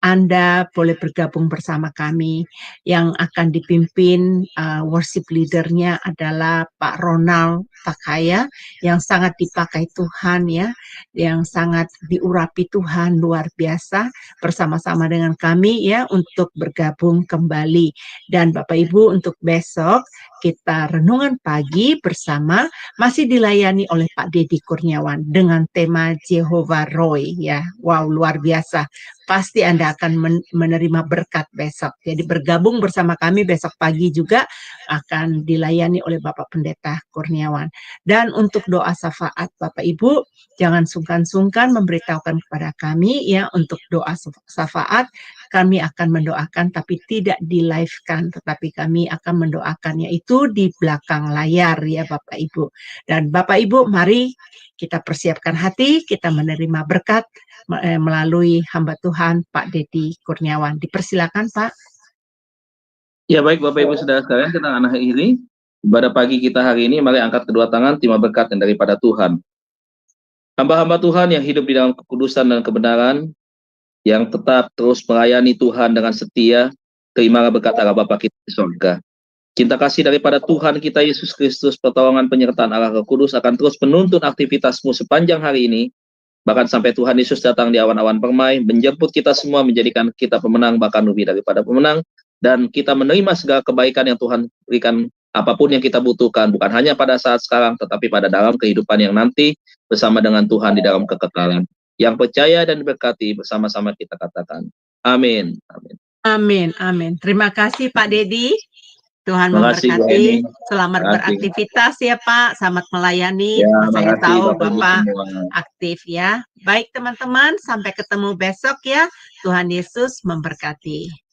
S1: Anda boleh bergabung bersama kami yang akan dipimpin worship leadernya adalah Pak Ronald Takaya yang sangat dipakai Tuhan ya, yang sangat diurapi Tuhan luar biasa bersama-sama dengan kami ya untuk bergabung kembali. Dan Bapak Ibu untuk besok kita renungan pagi bersama masih dilayani oleh Pak Dedi Kurniawan dengan tema Jehovah Roy ya. Wow, luar biasa. Pasti Anda akan menerima berkat besok. Jadi bergabung bersama kami besok pagi juga akan dilayani oleh Bapak Pendeta Kurniawan. Dan untuk doa syafaat Bapak Ibu, jangan sungkan-sungkan memberitahukan kepada kami ya untuk doa syafaat. Kami akan mendoakan tapi tidak di-live-kan, tetapi kami akan mendoakannya itu di belakang layar ya Bapak Ibu. Dan Bapak Ibu, mari kita persiapkan hati, kita menerima berkat melalui hamba Tuhan Pak Dedi Kurniawan. Dipersilakan Pak.
S3: Ya baik Bapak Ibu Saudara sekalian, kita akan akhiri Ibadah pagi kita hari ini, mari angkat kedua tangan, terima berkat yang daripada Tuhan. Hamba-hamba Tuhan yang hidup di dalam kekudusan dan kebenaran, yang tetap terus melayani Tuhan dengan setia, terimalah berkat Allah Bapa kita di surga. Cinta kasih daripada Tuhan kita Yesus Kristus, pertolongan penyertaan Allah Roh Kudus akan terus menuntun aktivitasmu sepanjang hari ini, bahkan sampai Tuhan Yesus datang di awan-awan permai, menjemput kita semua, menjadikan kita pemenang, bahkan lebih daripada pemenang, dan kita menerima segala kebaikan yang Tuhan berikan, apapun yang kita butuhkan, bukan hanya pada saat sekarang, tetapi pada dalam kehidupan yang nanti, bersama dengan Tuhan di dalam kekekalan. Yang percaya dan diberkati, bersama-sama kita katakan, amin. Amin.
S1: Amin, amin. Terima kasih Pak Dedi. Tuhan
S3: Terima kasih, Bu
S1: memberkati.
S3: Eni.
S1: Selamat
S3: Terima kasih.
S1: beraktivitas ya Pak. Selamat melayani.
S3: Ya,
S1: Saya
S3: makasih
S1: tahu
S3: Bapak Ibu
S1: Bapak
S3: semua.
S1: aktif ya. Baik teman-teman, sampai ketemu besok ya. Tuhan Yesus memberkati.